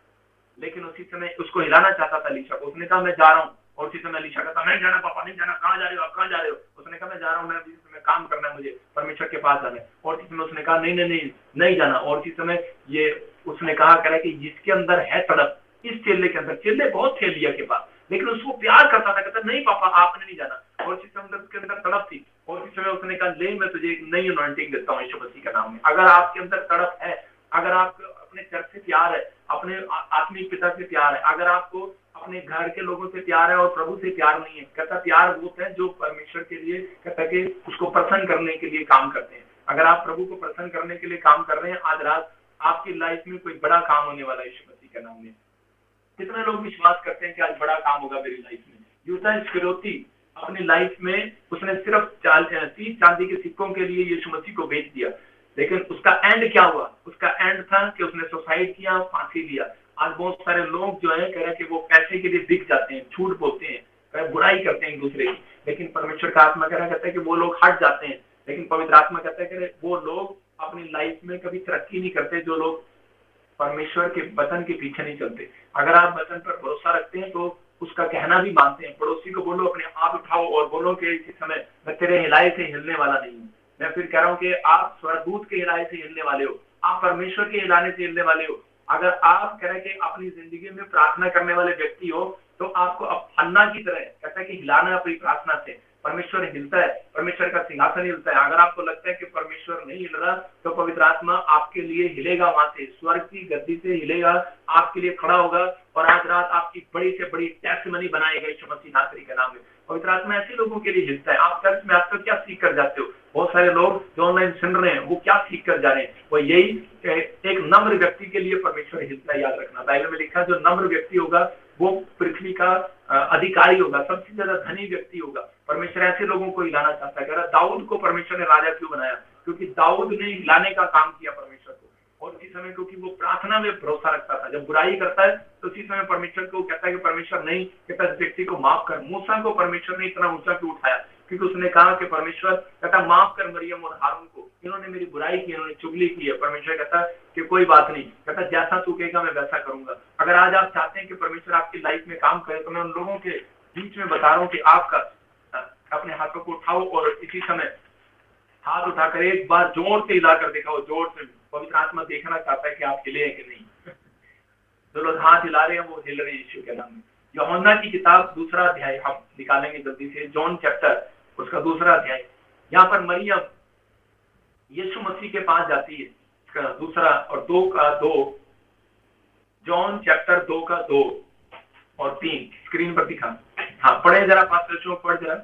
लेकिन उसी समय उसको हिलाना चाहता था एलीशा को। उसने कहा मैं जा रहा हूँ, और उसी समय एलीशा कहता नहीं जाना पापा, नहीं जाना। कहाँ जा रहे हो आप, कहाँ जा रहे हो? उसने कहा मैं जा रहा हूँ, मैं काम करना है, मुझे परमेश्वर के पास जाना है। और उसी समय उसने कहा नहीं जाना। और उसी समय ये उसने कहा कह रहा कि जिसके अंदर है तड़प, इस चेले के अंदर, चेले बहुत थे एलिया के पास, लेकिन उसको प्यार करता था, कहता नहीं पापा आपने नहीं जाना। और उसी समय उसके अंदर तड़प थी, और उसी समय उसने कहा ले मैं तुझे एक नई अनॉइंटिंग देता हूँ यीशु मसीह के नाम में। अगर आपके अंदर तड़प है, अगर आपको अपने चर्च से प्यार है, अपने आत्मिक पिता से प्यार है, अगर आपको अपने घर के लोगों से प्यार है और प्रभु से प्यार नहीं है, कहता प्यार वो है जो परमेश्वर के लिए कहता कि उसको प्रसन्न करने के लिए काम करते हैं। अगर आप प्रभु को प्रसन्न करने के लिए काम कर रहे हैं, आज रात आपकी लाइफ में कोई बड़ा काम होने वाला है यीशु मसीह के नाम में। कितने लोग विश्वास करते हैं कि आज बड़ा काम होगा मेरी लाइफ में? यूदा इस्करियोती अपनी लाइफ में उसने सिर्फ 30 चांदी के सिक्कों के लिए यीशु मसीह को बेच दिया, लेकिन उसका एंड क्या हुआ? उसका एंड था कि उसने सुसाइड किया, फांसी लिया। आज बहुत सारे लोग जो है कह रहे हैं कि वो पैसे के लिए बिक जाते हैं, झूठ बोलते हैं, बुराई करते हैं एक दूसरे की, लेकिन परमेश्वर का आत्मा कहता है कि वो लोग हट जाते हैं। लेकिन पवित्र आत्मा कहता है कि वो लोग अपनी लाइफ में कभी तरक्की नहीं करते जो लोग परमेश्वर के वचन के पीछे नहीं चलते। अगर आप वचन पर भरोसा रखते हैं तो उसका कहना भी मानते हैं। पड़ोसी को बोलो अपने आप उठाओ और बोलो कि इस समय मैं तेरे हिलाए से हिलने वाला नहीं हूँ। मैं फिर कह रहा हूँ कि आप स्वर्गदूत के हिलाए से हिलने वाले हो, आप परमेश्वर के हिलाने से हिलने वाले हो। अगर आप कह रहे हैं कि अपनी जिंदगी में प्रार्थना करने वाले व्यक्ति हो तो आपको अब हन्ना की तरह कहता है कि हिलाना अपनी प्रार्थना से। परमेश्वर हिलता है, परमेश्वर का सिंहासन हिलता है। अगर आपको लगता है कि परमेश्वर नहीं हिल रहा तो पवित्र आत्मा आपके लिए हिलेगा, वहां से स्वर्ग की गद्दी से हिलेगा, आपके लिए खड़ा होगा और आज रात आपकी बड़ी से बड़ी टेस्टिमनी बनाएगा यीशु मसीह नासरी के नाम में। पवित्र आत्मा ऐसे लोगों के लिए हिलता है। आप चर्च में आजकल क्या सीख कर जाते हो? बहुत सारे लोग जो ऑनलाइन सुन रहे हैं वो क्या सीख कर जा रहे हैं? वो यही एक नम्र व्यक्ति के लिए परमेश्वर हिलता है। याद रखना, बाइबल में लिखा जो नम्र व्यक्ति होगा वो पृथ्वी का अधिकारी होगा, सबसे ज्यादा धनी व्यक्ति होगा। परमेश्वर ऐसे लोगों को हिलाना चाहता है। कह रहा दाऊद को परमेश्वर ने राजा क्यों बनाया? क्योंकि दाऊद ने हिलाने का काम किया परमेश्वर को। और उसी समय क्योंकि वो प्रार्थना में भरोसा रखता था। जब बुराई करता है तो उसी समय परमेश्वर को कहता है कि परमेश्वर नहीं, कहता है व्यक्ति को माफ कर। मूसा को परमेश्वर ने इतना ऊंचा क्यों उठाया? क्योंकि उसने कहा कि परमेश्वर कहता माफ कर मरियम और हारून को, इन्होंने मेरी बुराई की, इन्होंने चुगली की है। परमेश्वर कहता कि कोई बात नहीं, कहता जैसा तू कहेगा मैं वैसा करूंगा। अगर आज आप चाहते हैं कि परमेश्वर आपकी लाइफ में काम करे तो मैं उन लोगों के बीच में बता रहा हूँ कि आपका अपने हाथों को उठाओ और इसी समय हाथ उठाकर एक बार जोर से हिलाकर दिखाओ, जोर से। पवित्र आत्मा देखना चाहता है कि आप हिले हैं कि नहीं। जो लोग हाथ हिला रहे हैं वो हिल रहे हैं यीशु के नाम में। यूहन्ना की किताब 2 अध्याय हम निकालेंगे जल्दी से, जॉन चैप्टर उसका 2 अध्याय। यहाँ पर मरियम यीशु मसीह के पास जाती है, 2 और 2 जॉन चैप्टर 2 और 3 स्क्रीन पर दिखा। हाँ पढ़े जरा, पास्टर पढ़ जरा।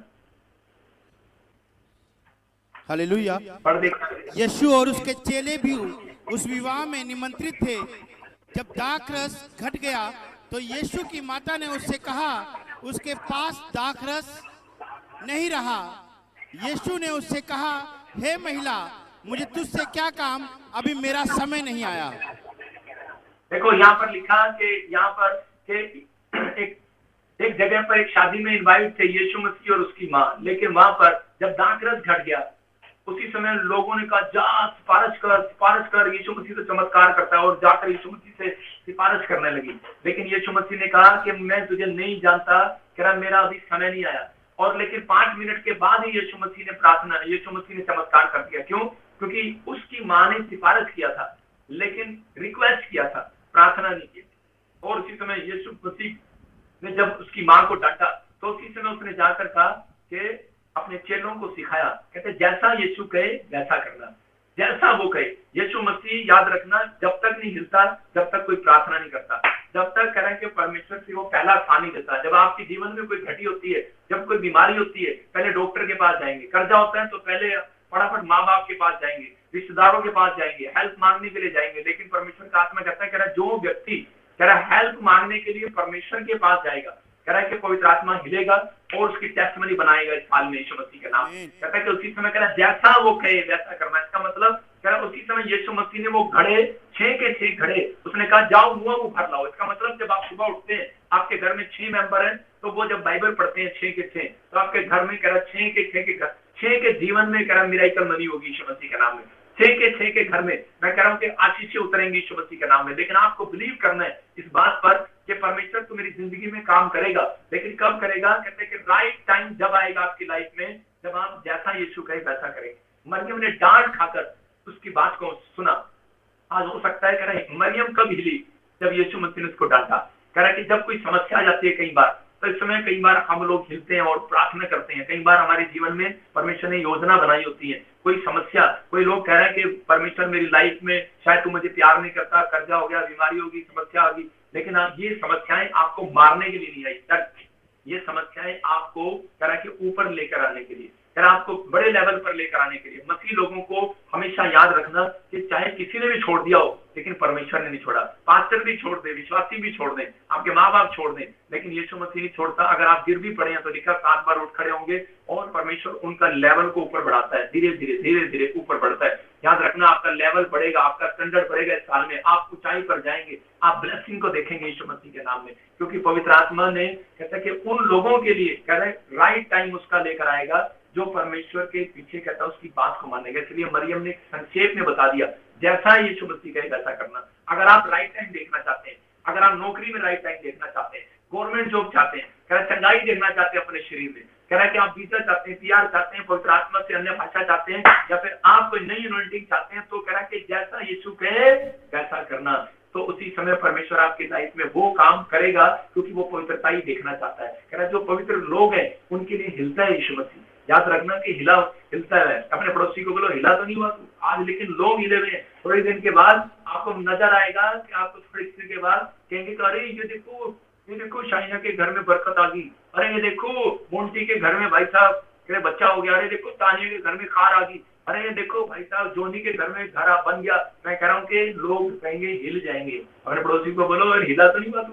हालेलुया। पढ़ देख। यीशु और उसके चेले भी उस विवाह में निमंत्रित थे। जब दाखरस घट गया तो यीशु की माता ने उससे कहा उसके पास दाखरस नहीं रहा। यीशु ने उससे कहा हे महिला, मुझे तुझसे क्या काम, अभी मेरा समय नहीं आया। देखो यहाँ पर लिखा कि यहाँ पर एक जगह पर एक शादी में इनवाइट थे यीशु मसीह और उसकी माँ, लेकिन वहां पर जब दाखरस घट गया उसी समय लोगों ने कहा जा सिफारिश कर। यीशु मसीह तो चमत्कार करता है, और जाकर यीशु मसीह से सिफारिश करने लगी। लेकिन यीशु मसीह ने कहा कि मैं तुझे नहीं जानता, कह रहा मेरा अभी समय नहीं आया। और लेकिन 5 मिनट के बाद ही यीशु मसीह ने चमत्कार कर दिया। क्यों? क्योंकि उसकी माँ ने सिफारिश किया था लेकिन रिक्वेस्ट किया था, प्रार्थना नहीं की। और उसी समय यीशु मसीह ने जब उसकी माँ को डांटा तो उसी समय उसने जाकर कहा कि अपने चेलों को सिखाया, कहते जैसा यीशु कहे वैसा करना, जैसा वो कहे। यीशु मसीह याद रखना जब तक नहीं हिलता, जब तक कोई प्रार्थना नहीं करता, जब तक करें कि परमेश्वर से वो पहला स्थान नहीं देता। जब आपके जीवन में कोई घटी होती है, जब कोई बीमारी होती है, पहले डॉक्टर के पास जाएंगे। कर्जा होता है तो पहले फटाफट माँ बाप के पास जाएंगे, रिश्तेदारों के पास जाएंगे, हेल्प मांगने के लिए जाएंगे। लेकिन परमेश्वर का आत्मा कहता है, कह रहा जो व्यक्ति कह रहा हेल्प मांगने के लिए परमेश्वर के पास जाएगा, कह रहा है कि पवित्र आत्मा हिलेगा और उसकी टेस्टिमनी बनाएगा इस साल में यीशु मसीह के नाम। कहता है कि उसी समय कह रहा जैसा वो कहे वैसा करना। इसका मतलब कह रहा उसी समय यीशु मसीह ने वो घड़े 6 के 6 घड़े, उसने कहा जाओ मुंह भर लाओ। इसका मतलब जब आप सुबह उठते हैं, आपके घर में 6 मेंबर हैं, तो वो जब बाइबल पढ़ते हैं 6 के 6, तो आपके घर में कह रहा 6 के 6 के घर, 6 के जीवन में कह रहा मिराकल मनी होगी यीशु मसीह के नाम में। 6 के घर में मैं कह रहा हूँ कि आशीषें उतरेंगी यीशु मसीह के नाम में। लेकिन आपको बिलीव करना है इस बात पर कि परमेश्वर तो मेरी जिंदगी में काम करेगा, लेकिन कब करेगा? कहते हैं कि राइट टाइम जब आएगा आपकी लाइफ में, जब आप जैसा यीशु कहे वैसा करेंगे। मरियम ने डांट खाकर उसकी बात को सुना। आज हो सकता है कह रहे मरियम कब हिली? जब यीशु मसीह ने उसको डांटा। कह रहा कि जब कोई समस्या आ जाती है कई बार, तो इस समय कई बार हम लोग हिलते हैं और प्रार्थना करते हैं। कई बार हमारे जीवन में परमेश्वर ने योजना बनाई होती है, कोई समस्या, कोई लोग कह रहे हैं कि परमेश्वर मेरी लाइफ में शायद तू मुझे प्यार नहीं करता, कर्जा हो गया, बीमारी होगी, समस्या आ गई। लेकिन ये समस्याएं आपको मारने के लिए नहीं आई, ये समस्याएं आपको कह रहा कि ऊपर लेकर आने के लिए, आपको बड़े लेवल पर लेकर आने के लिए। मसीह लोगों को हमेशा याद रखना कि चाहे किसी ने भी छोड़ दिया हो, लेकिन परमेश्वर ने नहीं छोड़ा। पास्टर भी छोड़ दे, विश्वासी भी छोड़ दें, आपके माँ बाप छोड़ दें, लेकिन यीशु मसीह नहीं छोड़ता। अगर आप गिर भी पड़े हैं तो लिखा 7 बार उठ खड़े होंगे, और परमेश्वर उनका लेवल को ऊपर बढ़ाता है, धीरे धीरे ऊपर बढ़ता है। याद रखना आपका लेवल बढ़ेगा, आपका स्टैंडर्ड बढ़ेगा। इस साल में आप ऊंचाई पर जाएंगे, आप ब्लेसिंग को देखेंगे यीशु मसीह के नाम में, क्योंकि पवित्र आत्मा ने कहता है कि उन लोगों के लिए कह रहे राइट टाइम उसका लेकर आएगा जो परमेश्वर के पीछे कहता है उसकी बात को मानेगा। इसलिए मरियम ने संक्षेप में बता दिया, जैसा यीशु मसीह कहे वैसा करना। अगर आप राइट टाइम देखना चाहते हैं, अगर आप नौकरी में राइट टाइम देखना चाहते हैं, गवर्नमेंट जॉब चाहते हैं, कह रहा चंगाई देखना चाहते हैं अपने शरीर में, कह रहा है कि आप वीजा चाहते हैं, PR चाहते हैं, पवित्र आत्मा से अन्य भाषा चाहते हैं, या फिर आप कोई नई अनॉइंटिंग चाहते हैं, तो कह रहा है कि जैसा यीशु कहे वैसा करना। तो उसी समय परमेश्वर आपकी लाइफ में वो काम करेगा, क्योंकि वो पवित्रता ही देखना चाहता है। कह रहा है जो पवित्र लोग हैं उनके लिए हिलता है यीशु मसीह। याद रखना कि हिलता है। अपने पड़ोसी को बोलो हिला तो नहीं हुआ तू आज, लेकिन लोग हिले हुए हैं। थोड़े दिन के बाद आपको नजर आएगा कि आपको थोड़ी दिन के बाद कहेंगे कि अरे ये देखो शाइना के घर में बरकत आ गई, अरे ये देखो मोंटी के घर में भाई साहब बच्चा हो गया, अरे देखो तानिया के घर में खार आ गई, अरे ये देखो भाई साहब जोनी के घर में घर बन गया। मैं कह रहा हूँ कि लोग कहेंगे हिल जाएंगे। अपने पड़ोसी को बोलो अरे हिला तो नहीं हुआ तू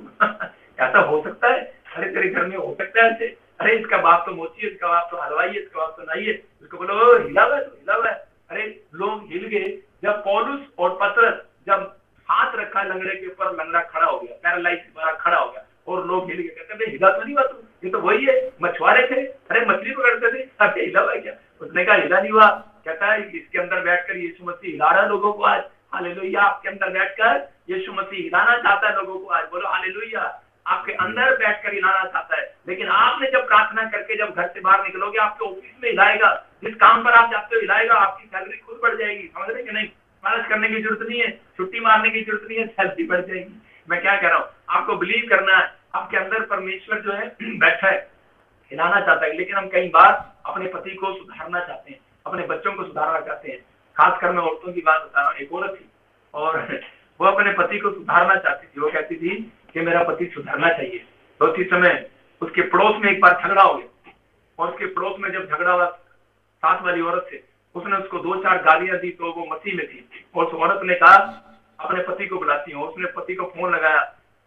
ऐसा हो सकता है? अरे तेरे घर में हो सकता है ऐसे? अरे इसका बाप तो मोची है, इसका बाप तो हलवाई है, इसका बाप तो नहीं है। उसको बोलो हिला हुआ है। अरे लोग हिल गए जब पौलुस और पतरस जब हाथ रखा लंगड़े के ऊपर, लंगड़ा खड़ा हो गया, पैरालाइज खड़ा हो गया, और लोग हिल गए। कहते हिला तो नहीं हुआ तू, ये तो वही है, मछुआरे थे, अरे मछली पकड़ते थे, अब हिला हुआ क्या? उसने कहा हिला नहीं हुआ। कहता है इसके अंदर बैठकर यीशु मसीह हिला रहा है लोगों को आज। हालेलुया। आपके अंदर बैठकर यीशु मसीह हिलाना चाहता है लोगों को आज। बोलो हालेलुया। आपके अंदर बैठकर हिलाना चाहता है, लेकिन आपने जब प्रार्थना करके जब घर से बाहर निकलोगे, आपके ऑफिस में हिलाएगा, जिस काम पर आप जाते हो हिलाएगा, आपकी सैलरी खुद बढ़ जाएगी। समझ रहे कि नहीं? मालिश करने की जरूरत नहीं है, छुट्टी मारने की जरूरत नहीं है, सैलरी बढ़ जाएगी। मैं क्या कह रहा हूँ, आपको बिलीव करना है। आपके अंदर परमेश्वर जो है बैठा है, हिलाना चाहता है। लेकिन हम कई बार अपने पति को सुधारना चाहते हैं, अपने बच्चों को सुधारना चाहते हैं। खासकर मैं औरतों की बात बता रहा हूँ। एक औरत थी और वो अपने पति को सुधारना चाहती थी। वो कहती थी कि मेरा पति सुधरना चाहिए। तो उसी समय उसके पड़ोस में एक बार झगड़ा हो गया, और उसके पड़ोस में जब झगड़ा हुआ साथ वाली औरत से, उसने उसको 2-4 गालियां दी। तो वो मसीह में थी, और उस औरत ने कहा अपने पति को बुलाती हूँ। उसने पति को फोन लगाया,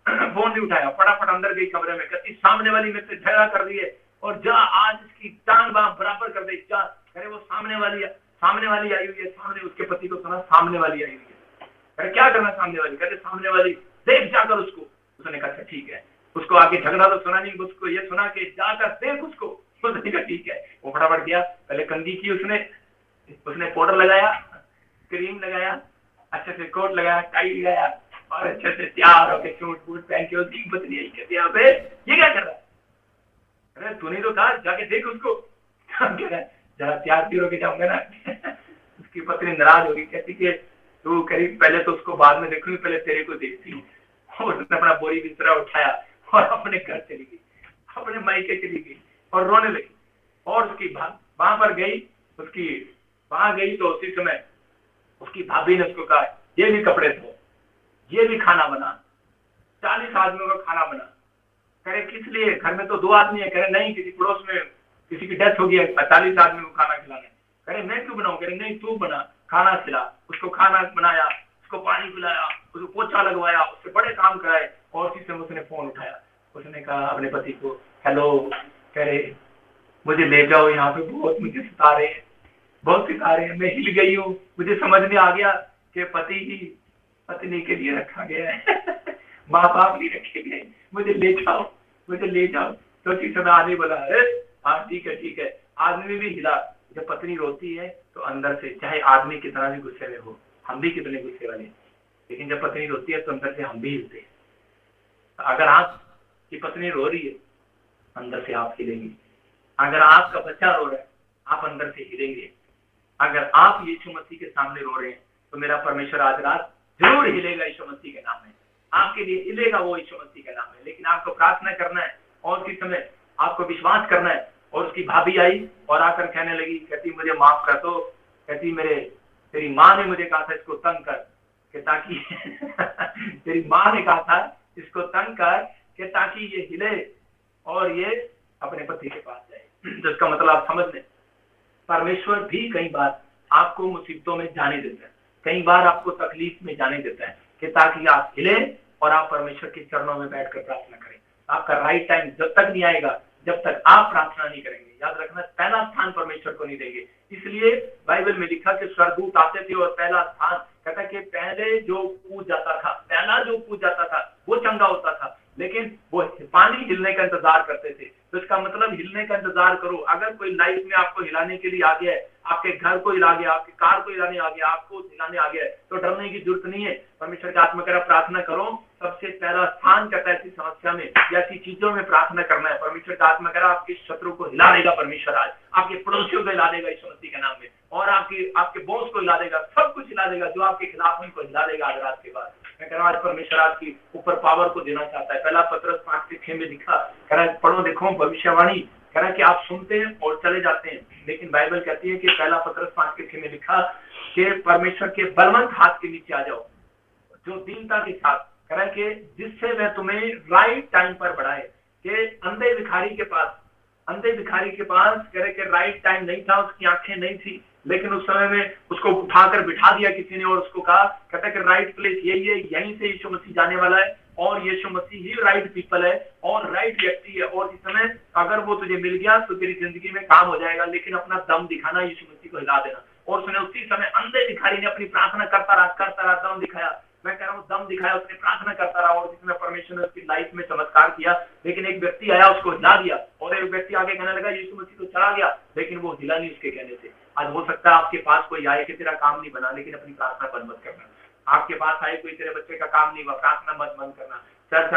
फोन नहीं उठाया, फटाफट अंदर गई कमरे में, कहती सामने वाली मेरे से झगड़ा कर रही है, और जा आज इसकी टांग बांह बराबर कर दे जा। अरे वो सामने वाली आई हुई है। सामने उसके पति को सुना सामने वाली आई हुई है। अरे क्या करना सामने वाली? कहते सामने वाली देख जाकर उसको। उसने कहा ठीक है। उसको आगे झगड़ा तो सुना नहीं, उसको ये सुना कि जाकर देख उसको। उसने कहा ठीक है। वो फटाफट गया, पहले कंघी की, उसने पाउडर लगाया, क्रीम लगाया, अच्छे से कोट लगाया, टाई लगाया, और अच्छे से तैयार होकर सूट बूट पहन के उसकी पत्नी कहती है अबे ये क्या कर रहा है? अरे तूने तो कहा जाके देख उसको। जरा तैयार तीर होके जाऊंगा ना। उसकी पत्नी नाराज होगी, कहती कि तू करीब पहले तो उसको बाद में देखूंगी, पहले तेरे को देखती हूँ। उसने अपना बोरी बिस्तरा उठाया और अपने घर चली गई, अपने मायके चली गई और रोने लगी। और उसकी वहां पर गई, वहां गई तो उसी समय उसकी भाभी ने उसको कहा ये भी कपड़े धो, ये भी खाना बना, 40 आदमियों का खाना बना। करे किस लिए? घर में तो 2 आदमी है। करे नहीं, किसी पड़ोस में किसी की डेथ हो गई है, 40 आदमी को खाना खिलाने। करे मैं क्यों बनाऊं? करे नहीं तू बना, खाना खिला। उसको खाना बनाया, उसको पानी पिलाया, उसको पोछा लगवाया, उससे बड़े काम कराए। और उसी समय उसने फोन उठाया। उसने कहा अपने पति को हेलो, कह रहे मुझे ले जाओ, यहाँ पे बहुत मुझे सिता रहे हैं, मैं हिल गई हूँ। मुझे समझ में आ गया कि पति ही पत्नी के लिए रखा गया है, माँ बाप नहीं रखे गए, मुझे ले जाओ। तो उसी समय आदमी बोला अरे हाँ ठीक है। आदमी भी हिला। जब पत्नी रोती है तो अंदर से, चाहे आदमी कितना भी गुस्से में हो, हम भी कितने गुस्से वाले, लेकिन जब पत्नी रोती है तो अंदर से हम भी हिलते हैं। अगर आपकी पत्नी रो रही है, अंदर से आप हिलेंगे। अगर आपका बच्चा रो रहा है, आप अंदर से हिलेंगे। अगर आप यीशु मसीह के सामने रो रहे हैं तो मेरा परमेश्वर आज रात जरूर हिलेगा यीशु मसीह के नाम में। आपके लिए हिलेगा वो यीशु मसीह के नाम में। लेकिन आपको प्रार्थना करना है और उसी समय आपको विश्वास करना है। और उसकी भाभी आई और आकर कहने लगी, कहती मुझे माफ कर दो, कहती तेरी माँ ने मुझे कहा था इसको तंग कर कि ताकि तेरी माँ ने कहा था इसको तंग कर कि ताकि ये हिले और ये अपने पति के पास जाए। जिसका मतलब आप समझ लें, परमेश्वर भी कई बार आपको मुसीबतों में जाने देता है, कई बार आपको तकलीफ में जाने देता है कि ताकि आप हिले और आप परमेश्वर के चरणों में बैठकर प्रार्थना करें। आपका राइट टाइम जब तक नहीं आएगा जब तक आप प्रार्थना नहीं करेंगे। याद रखना, पहला स्थान परमेश्वर को नहीं देंगे। इसलिए बाइबल में लिखा कि स्वर्गदूत आते थे और पहला स्थान कहता कि पहले जो पूज जाता था, पहला जो पूज जाता था वो चंगा होता था, लेकिन वो पानी हिलने का इंतजार करते थे। तो इसका मतलब हिलने का इंतजार करो। अगर कोई लाइफ में आपको हिलाने के लिए आ गया है, आपके घर को हिला गया, आपकी कार को हिलाने आ गया, आपको हिलाने आ गया है, तो डरने की जरूरत नहीं है। परमेश्वर का आत्मा करा प्रार्थना करो। सबसे पहला स्थान कहता है ऐसी समस्या में या ऐसी चीजों में प्रार्थना करना है। परमेश्वर का आत्मा करा आपके शत्रु को हिला देगा परमेश्वर आज, आपके पड़ोसियों को हिला देगा यीशु मसीह के नाम में, और आपके बॉस को हिला देगा, सब कुछ हिला देगा। जो आपके खिलाफ उनको हिला देगा आज रात के बाद। मैं कह रहा हूँ आज परमेश्वर आपकी ऊपर पावर को देना चाहता है। पहला पत्रस 5:6 में लिखा, कह रहा है पढ़ो देखो भविष्यवाणी, कह रहा है कि आप सुनते हैं और चले जाते हैं, लेकिन बाइबल कहती है कि पहला पत्रस 5:6 में लिखा कि परमेश्वर के बलवंत हाथ के नीचे आ जाओ, जो दीनता के साथ, कह रहा है कि जिससे वह तुम्हें राइट टाइम पर बढ़ाए। कि अंधे भिखारी के पास कह रहे कि राइट टाइम नहीं था, उसकी आंखें नहीं थी, लेकिन उस समय में उसको उठाकर बिठा दिया किसी ने और उसको कहा, कहता है कि राइट प्लेस यही है, यहीं से यीशु मसीह जाने वाला है और यीशु मसीह ही राइट पीपल है और राइट व्यक्ति है। और इस समय अगर वो तुझे मिल गया तो तेरी जिंदगी में काम हो जाएगा, लेकिन अपना दम दिखाना, यीशु मसीह को हिला देना। और उसने उसी समय अंधे भिखारी ने अपनी प्रार्थना करता रहा, दम दिखाया। मैं कह रहा हूँ दम दिखाया, उसने प्रार्थना करता रहा और जिसमें परमेश्वर ने उसकी लाइफ में चमत्कार किया। लेकिन एक व्यक्ति आया, उसको हिला दिया, और एक व्यक्ति आगे कहने लगा यीशु मसीह तो चला गया, लेकिन वो हिला नहीं उसके कहने से। आज हो सकता है आपके पास कोई आए कि तेरा काम नहीं बना, लेकिन अपनी प्रार्थना बंद मत करना। आपके पास आए कोई तेरे बच्चे का काम नहीं हुआ, प्रार्थना मत बंद करना। चर्च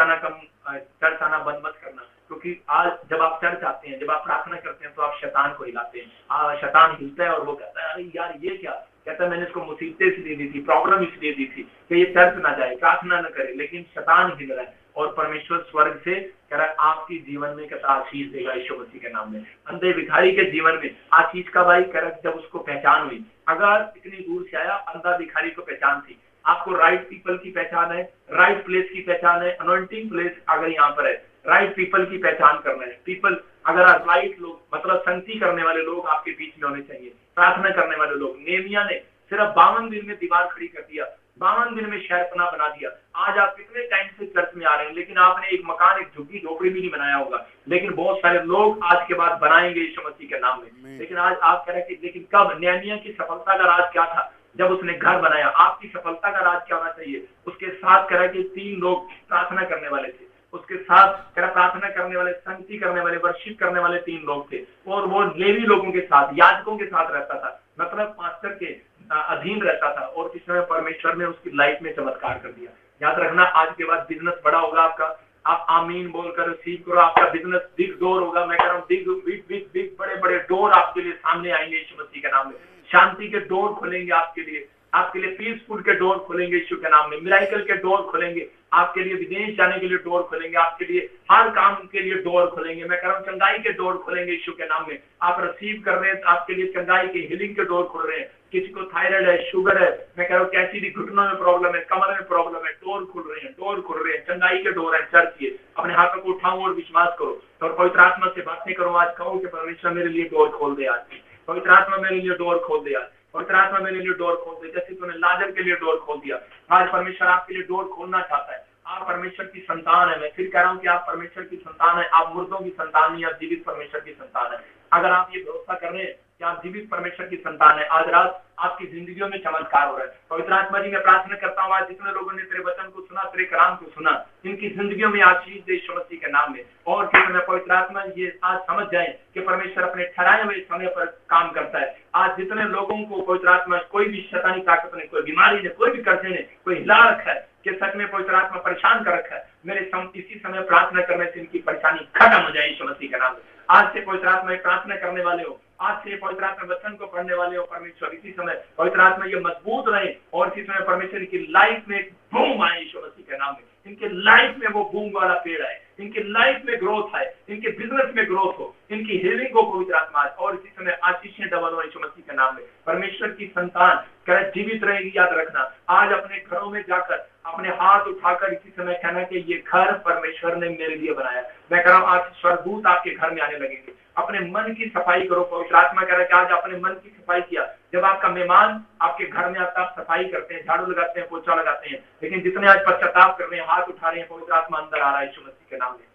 आना बंद मत करना, क्योंकि आज जब आप चर्च आते हैं, जब आप प्रार्थना करते हैं तो आप शैतान को हिलाते हैं। शैतान हिलता है और वो कहता है अरे यार ये क्या, कहता है मैंने इसको मुसीबतें इसलिए दी थी, प्रॉब्लम इसलिए दी थी कि ये चर्च ना जाए, प्रार्थना न करे, लेकिन शैतान हिल रहा है। और परमेश्वर स्वर्ग से कह रहा है आपकी जीवन में कहता आशीष देगा यीशु मसीह के नाम में। अंधे भिखारी के जीवन में आशीष का भाई कह रहा है जब उसको पहचान हुई। अगर इतनी दूर से आया, अंधा भिखारी को पहचान थी। आपको राइट पीपल की पहचान है, राइट प्लेस की पहचान है, अनॉइंटिंग प्लेस अगर यहाँ पर है, राइट पीपल की पहचान करना है। पीपल अगर राइट लोग, मतलब संगति करने वाले लोग आपके बीच में होने चाहिए, प्रार्थना करने वाले लोग। नेमिया ने सिर्फ 52 दिन में दीवार खड़ी कर दिया, 52 दिन में शहरपनाह बना दिया। आज आप कितने टाइम से चर्च में आ रहे हैं, लेकिन आपने एक मकान, एक झुग्गी झोपड़ी भी नहीं बनाया होगा, लेकिन बहुत सारे लोग आज के बाद बनाएंगे यीशु मसीह के नाम में। लेकिन आज आप कह रहे हैं कि लेकिन कब? नेमिया की सफलता का राज क्या था? जब उसने घर बनाया। आपकी सफलता का राज क्या होना चाहिए? उसके साथ कह रहा है कि 3 लोग प्रार्थना करने वाले थे, उसके साथ कह रहा प्रार्थना करने वाले, संगति करने वाले, वर्शिप करने वाले 3 लोग थे, और वो लेवी लोगों के साथ, याजकों के साथ रहता था, मतलब पास्टर के अधीन रहता था। और इस समय परमेश्वर ने उसकी लाइफ में चमत्कार कर दिया। याद रखना आज के बाद बिजनेस बड़ा होगा आपका। आप आमीन बोलकर रिसीव करो, आपका बिजनेस बिग डोर होगा। मैं कह रहा हूँ बिग बड़े बड़े डोर आपके लिए सामने आएंगे यीशु मसीह के नाम में। शांति के डोर खुलेंगे आपके लिए पीसफुल के डोर खुलेंगे यीशु के नाम में। मिराइकल के डोर खुलेंगे आपके लिए, विदेश जाने के लिए डोर खुलेंगे आपके लिए, हर काम के लिए डोर खुलेंगे। मैं कह रहा हूँ चंगाई के डोर खुलेंगे यीशु के नाम में। आप रिसीव कर रहे हैं, आपके लिए चंगाई के, हीलिंग के डोर खुल रहे हैं। किसी को थायराइड है, शुगर है, मैं कह रहा हूँ कैसी भी घुटनों में प्रॉब्लम है, कमर में प्रॉब्लम है, डोर खुल रहे हैं, चंगाई के डोर है। चर्च के अपने हाथों को उठाओ और विश्वास करो और पवित्र आत्मा से बातें करो। आज कहो कि परमेश्वर मेरे लिए डोर खोल दे, आज पवित्र आत्मा मेरे लिए डोर खोल दे, आज पवित्र आत्मा मेरे लिए डोर खोल दे, जैसे तूने लाजर के लिए डोर खोल दिया। आज परमेश्वर आपके लिए डोर खोलना चाहता है। आप परमेश्वर की संतान है। मैं फिर कह रहा हूँ कि आप परमेश्वर की संतान है। आप मुर्दों की संतान नहीं, आप जीवित परमेश्वर की संतान है। अगर आप ये भरोसा कर रहे हैं कि आप जीवित परमेश्वर की संतान है। आज रात आपकी जिंदगियों में चमत्कार हो रहा है। पवित्र आत्मा जी, मैं प्रार्थना करता हूँ आज जितने लोगों ने तेरे वचन को सुना, तेरे कलाम को सुना, इनकी जिंदगियों में आशीष दे यीशु मसीह के नाम में। और किस समय पवित्र आत्मा ये आज समझ जाए कि परमेश्वर अपने ठहराए हुए समय पर काम करता है। आज जितने लोगों को पवित्र आत्मा कोई भी शैतानी ताकत ने, कोई बीमारी ने, कोई भी कर्जे ने, कोई हिला रखा है कि सच में पवित्र आत्मा परेशान कर रखा है, मेरे इसी समय प्रार्थना करने से इनकी परेशानी खत्म हो जाए यीशु मसीह के नाम में। आज से पवित्र आत्मा प्रार्थना करने वाले हो, आज से पवित्र आत्मा वचन को पढ़ने वाले हो परमेश्वर, इसी समय पवित्र आत्मा ये मजबूत रहे और इसी समय परमेश्वर की लाइफ में बूम आए यीशु मसीह के नाम में। इनके लाइफ में वो बूम वाला पेड़ आए, इनके लाइफ में ग्रोथ आए, इनके बिजनेस में ग्रोथ हो, इनकी हीलिंग हो पवित्र आत्मा, और इसी समय आशीषें डबल हो यीशु मसीह के नाम में। परमेश्वर की संतान कर जीवित रहेगी, याद रखना। आज अपने घरों में जाकर अपने हाथ उठाकर इसी समय कहना कि ये घर परमेश्वर ने मेरे लिए बनाया। मैं कह रहा हूँ आज स्वर्गदूत आपके घर में आने लगेंगे। अपने मन की सफाई करो। पवित्र आत्मा कह रहा है कि आज अपने मन की सफाई किया। जब आपका मेहमान आपके घर में आता है, आप सफाई करते हैं, झाड़ू लगाते हैं, पोछा लगाते हैं, लेकिन जितने आज पश्चाताप कर रहे हैं, हाथ उठा रहे हैं, पवित्र आत्मा अंदर आ रहा है यीशु मसीह के नाम में।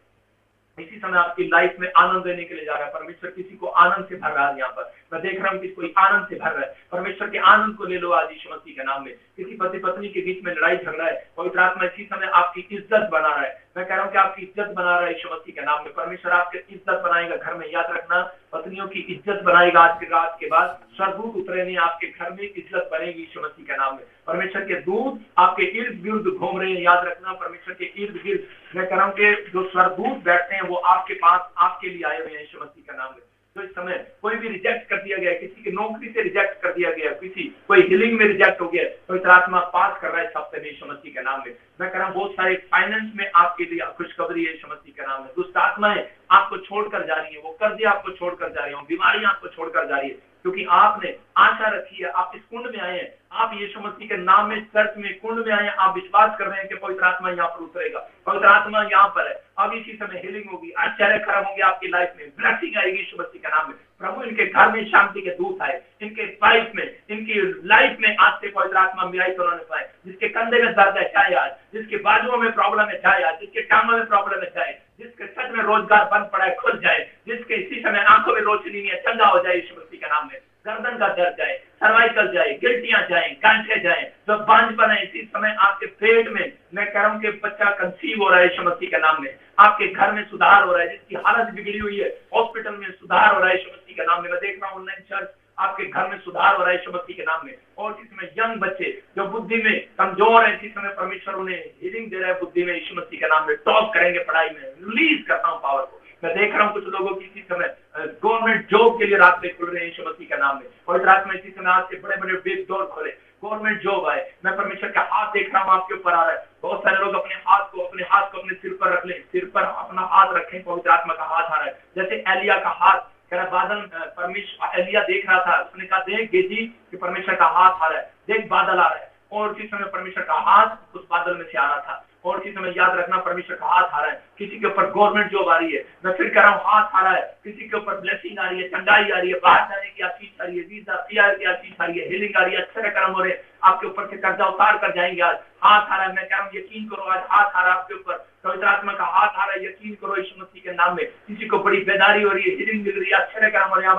इसी समय आपकी लाइफ में आनंद देने के लिए जा रहा है परमेश्वर। किसी को आनंद से भर रहा है। यहाँ पर मैं देख रहा हूँ कि कोई आनंद से भर रहा है। परमेश्वर के आनंद को ले लो आज यीशु मसीह के नाम में। किसी पति पत्नी के बीच में लड़ाई झगड़ा है, पवित्र आत्मा इसी समय आपकी इज्जत बना रहा है। मैं कह रहा हूँ कि आपकी इज्जत बना रहा है यीशु मसीह के नाम में। परमेश्वर आपकी इज्जत बनाएगा घर में, याद रखना। पत्नियों की इज्जत बनाएगा आज की रात के बाद। स्वर्गदूत उतरेंगे आपके घर में, इज्जत बनेगी यीशु मसीह के नाम में। परमेश्वर के दूत आपके इर्द गिर्द घूम रहे हैं, याद रखना। परमेश्वर के इर्द गिर्द मैं कह रहा हूँ कि जो स्वर्गदूत बैठते हैं वो आपके पास आपके लिए आए हुए हैं यीशु मसीह के नाम में। तो इस समय कोई भी रिजेक्ट कर दिया गया, किसी की नौकरी से रिजेक्ट कर दिया गया, किसी कोई हीलिंग में रिजेक्ट हो गया, पवित्र आत्मा पास कर रहा है इस हफ्ते में यीशु मसीह के नाम में। मैं कह रहा हूँ बहुत सारे फाइनेंस में आपके लिए खुशखबरी है यीशु मसीह के नाम में। दुष्ट आत्माएं आपको छोड़कर जा रही है, वो कर्जे आपको छोड़कर जा रही है, बीमारियां आपको छोड़कर जा रही है, क्योंकि आपने आशा रखी है। आप इस कुंड में आए हैं, आप यीशु मसीह के नाम में चर्च में कुंड में आए हैं। आप विश्वास कर रहे हैं कि पवित्र आत्मा यहाँ पर उतरेगा, पवित्र आत्मा यहाँ पर है। अब इसी समय हीलिंग होगी, आश्चर्य खत्म होंगे आपकी लाइफ में, ब्लेसिंग आएगी यीशु मसीह के नाम में। प्रभु इनके घर में शांति के दूत आए, इनके लाइफ में, इनकी लाइफ में आज से पवित्र आत्मा मिलाई तो उन्होंने पाए। जिसके कंधे में दर्द है जाए आज, जिसके बाजुओं में प्रॉब्लम है जाए आज, जिसके टांगों में प्रॉब्लम है जाए, जिसके सच में रोजगार बंद पड़ा है खुल जाए, जिसके इसी समय आंखों में रोशनी नहीं है चंगा हो जाए यीशु मसीह के नाम में। गर्दन का दर्द जाए, सर्वाइकल जाए, गिल्टियां जाए, गांठे जाए, जो बांझपन है इसी समय आपके पेट में, मैं कह रहा हूँ कि बच्चा कंसीव हो रहा है यीशु मसीह के नाम में। आपके घर में सुधार हो रहा है, जिसकी हालत बिगड़ी हुई है हॉस्पिटल में सुधार हो रहा है यीशु मसीह के नाम में। मैं देख रहा हूँ ऑनलाइन चर्च आपके घर में सुधार हो रहा है यीशु मसीह के नाम में। और इसमें यंग बच्चे जो बुद्धि में कमजोर है, इसी समय परमेश्वर उन्हें हीलिंग दे रहा है बुद्धि में यीशु मसीह के नाम में। टॉप करेंगे पढ़ाई में, रिलीज करता हूँ पावर को। मैं देख रहा हूँ कुछ लोगों की इसी समय गवर्नमेंट जॉब के लिए रास्ते खुल रहे हैं यीशु मसीह के नाम में। और रात में इसी समय आपसे बड़े बड़े बिग डोर खोले, गवर्नमेंट जॉब आए। मैं परमेश्वर का हाथ देख रहा हूँ आपके ऊपर आ रहा है। बहुत सारे लोग अपने हाथ को अपने सिर पर रख लें, सिर पर अपना हाथ रखें, पवित्र आत्मा का हाथ आ रहा है। जैसे एलिया का हाथ, कह रहा बादल, परमेश्वर एलिया देख रहा था, उसने कहा देख गेजी कि परमेश्वर का हाथ आ रहा है, देख बादल आ रहा है। और उसी समय परमेश्वर का हाथ उस बादल में से आ रहा था। और इसी समय याद रखना परमेश्वर का हाथ आ रहा है। किसी के ऊपर गवर्नमेंट जॉब आ रही है, मैं फिर कह रहा हूँ हाथ आ रहा है। किसी के ऊपर ब्लेसिंग आ रही है, चंगाई आ रही है, बाहर जाने की आशीष आ रही है, वीजा पीआर की आशीष आ रही है, हीलिंग आ रही है, अच्छे कर्म हो रहे हैं। आपके ऊपर से कर्जा उतार कर जाएंगे आज। हाथ आ रहा है, मैं कह रहा हूँ यकीन करो आज हाथ आ रहा है आपके ऊपर, पवित्र आत्मा का हाथ आ रहा है, यकीन करो यीशु मसीह के नाम में। किसी को बड़ी बेदारी हो रही है, हीलिंग मिल रही है, अच्छे कर्म हो रहे हैं,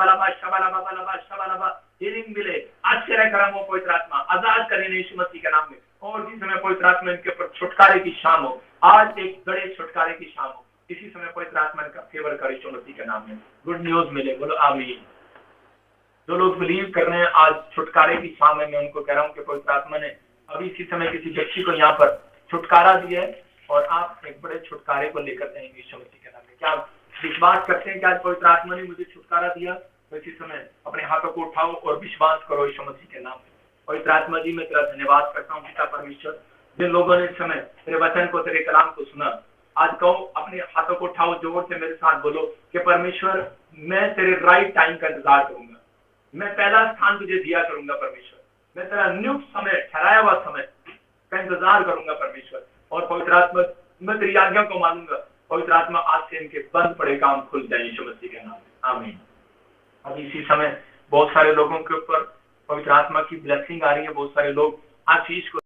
हीलिंग मिले, आश्चर्य कर्म हो, पवित्र आत्मा आजाद करें यीशु मसीह के नाम में। और इसी समय पवित्र आत्मा इनके ऊपर छुटकारे की शाम हो, आज एक बड़े छुटकारे की शाम हो। इसी समय पवित्र आत्मा का फेवर करे यीशु मसीह के नाम में, गुड न्यूज मिले, बोलो आमीन। जो लोग बिलीव कर रहे हैं आज छुटकारे की शाम है, मैं उनको कह रहा हूँ कि पवित्र आत्मा ने अभी इसी समय किसी व्यक्ति को यहाँ पर छुटकारा दिया है और आप एक बड़े छुटकारे को लेकर जाएंगे यीशु मसीह के नाम में। क्या आप विश्वास करते हैं कि आज पवित्र आत्मा ने मुझे छुटकारा दिया? तो इसी समय अपने हाथों को उठाओ और विश्वास करो यीशु मसीह के नाम में। पवित्र आत्मा जी मैं तेरा धन्यवाद करता हूँ पिता परमेश्वर, जिन लोगों ने इस समय तेरे वचन को, तेरे कलाम को सुना, आज कहो अपने हाथों को उठाओ, जोर से मेरे साथ बोलो कि परमेश्वर मैं तेरे राइट टाइम का इंतजार करूंगा, मैं पहला स्थान तुझे दिया करूंगा परमेश्वर, मैं तेरा नियुक्त समय, ठहराया हुआ समय का इंतजार करूंगा परमेश्वर। और पवित्र आत्मा मैं तेरी आज्ञा को मानूंगा। पवित्र आत्मा आज से इनके बंद पड़े काम खुल जाए यीशु मसीह के नाम में, आमीन। अब इसी समय बहुत सारे लोगों के ऊपर पवित्र आत्मा की ब्लेसिंग आ रही है, बहुत सारे लोग आशीष को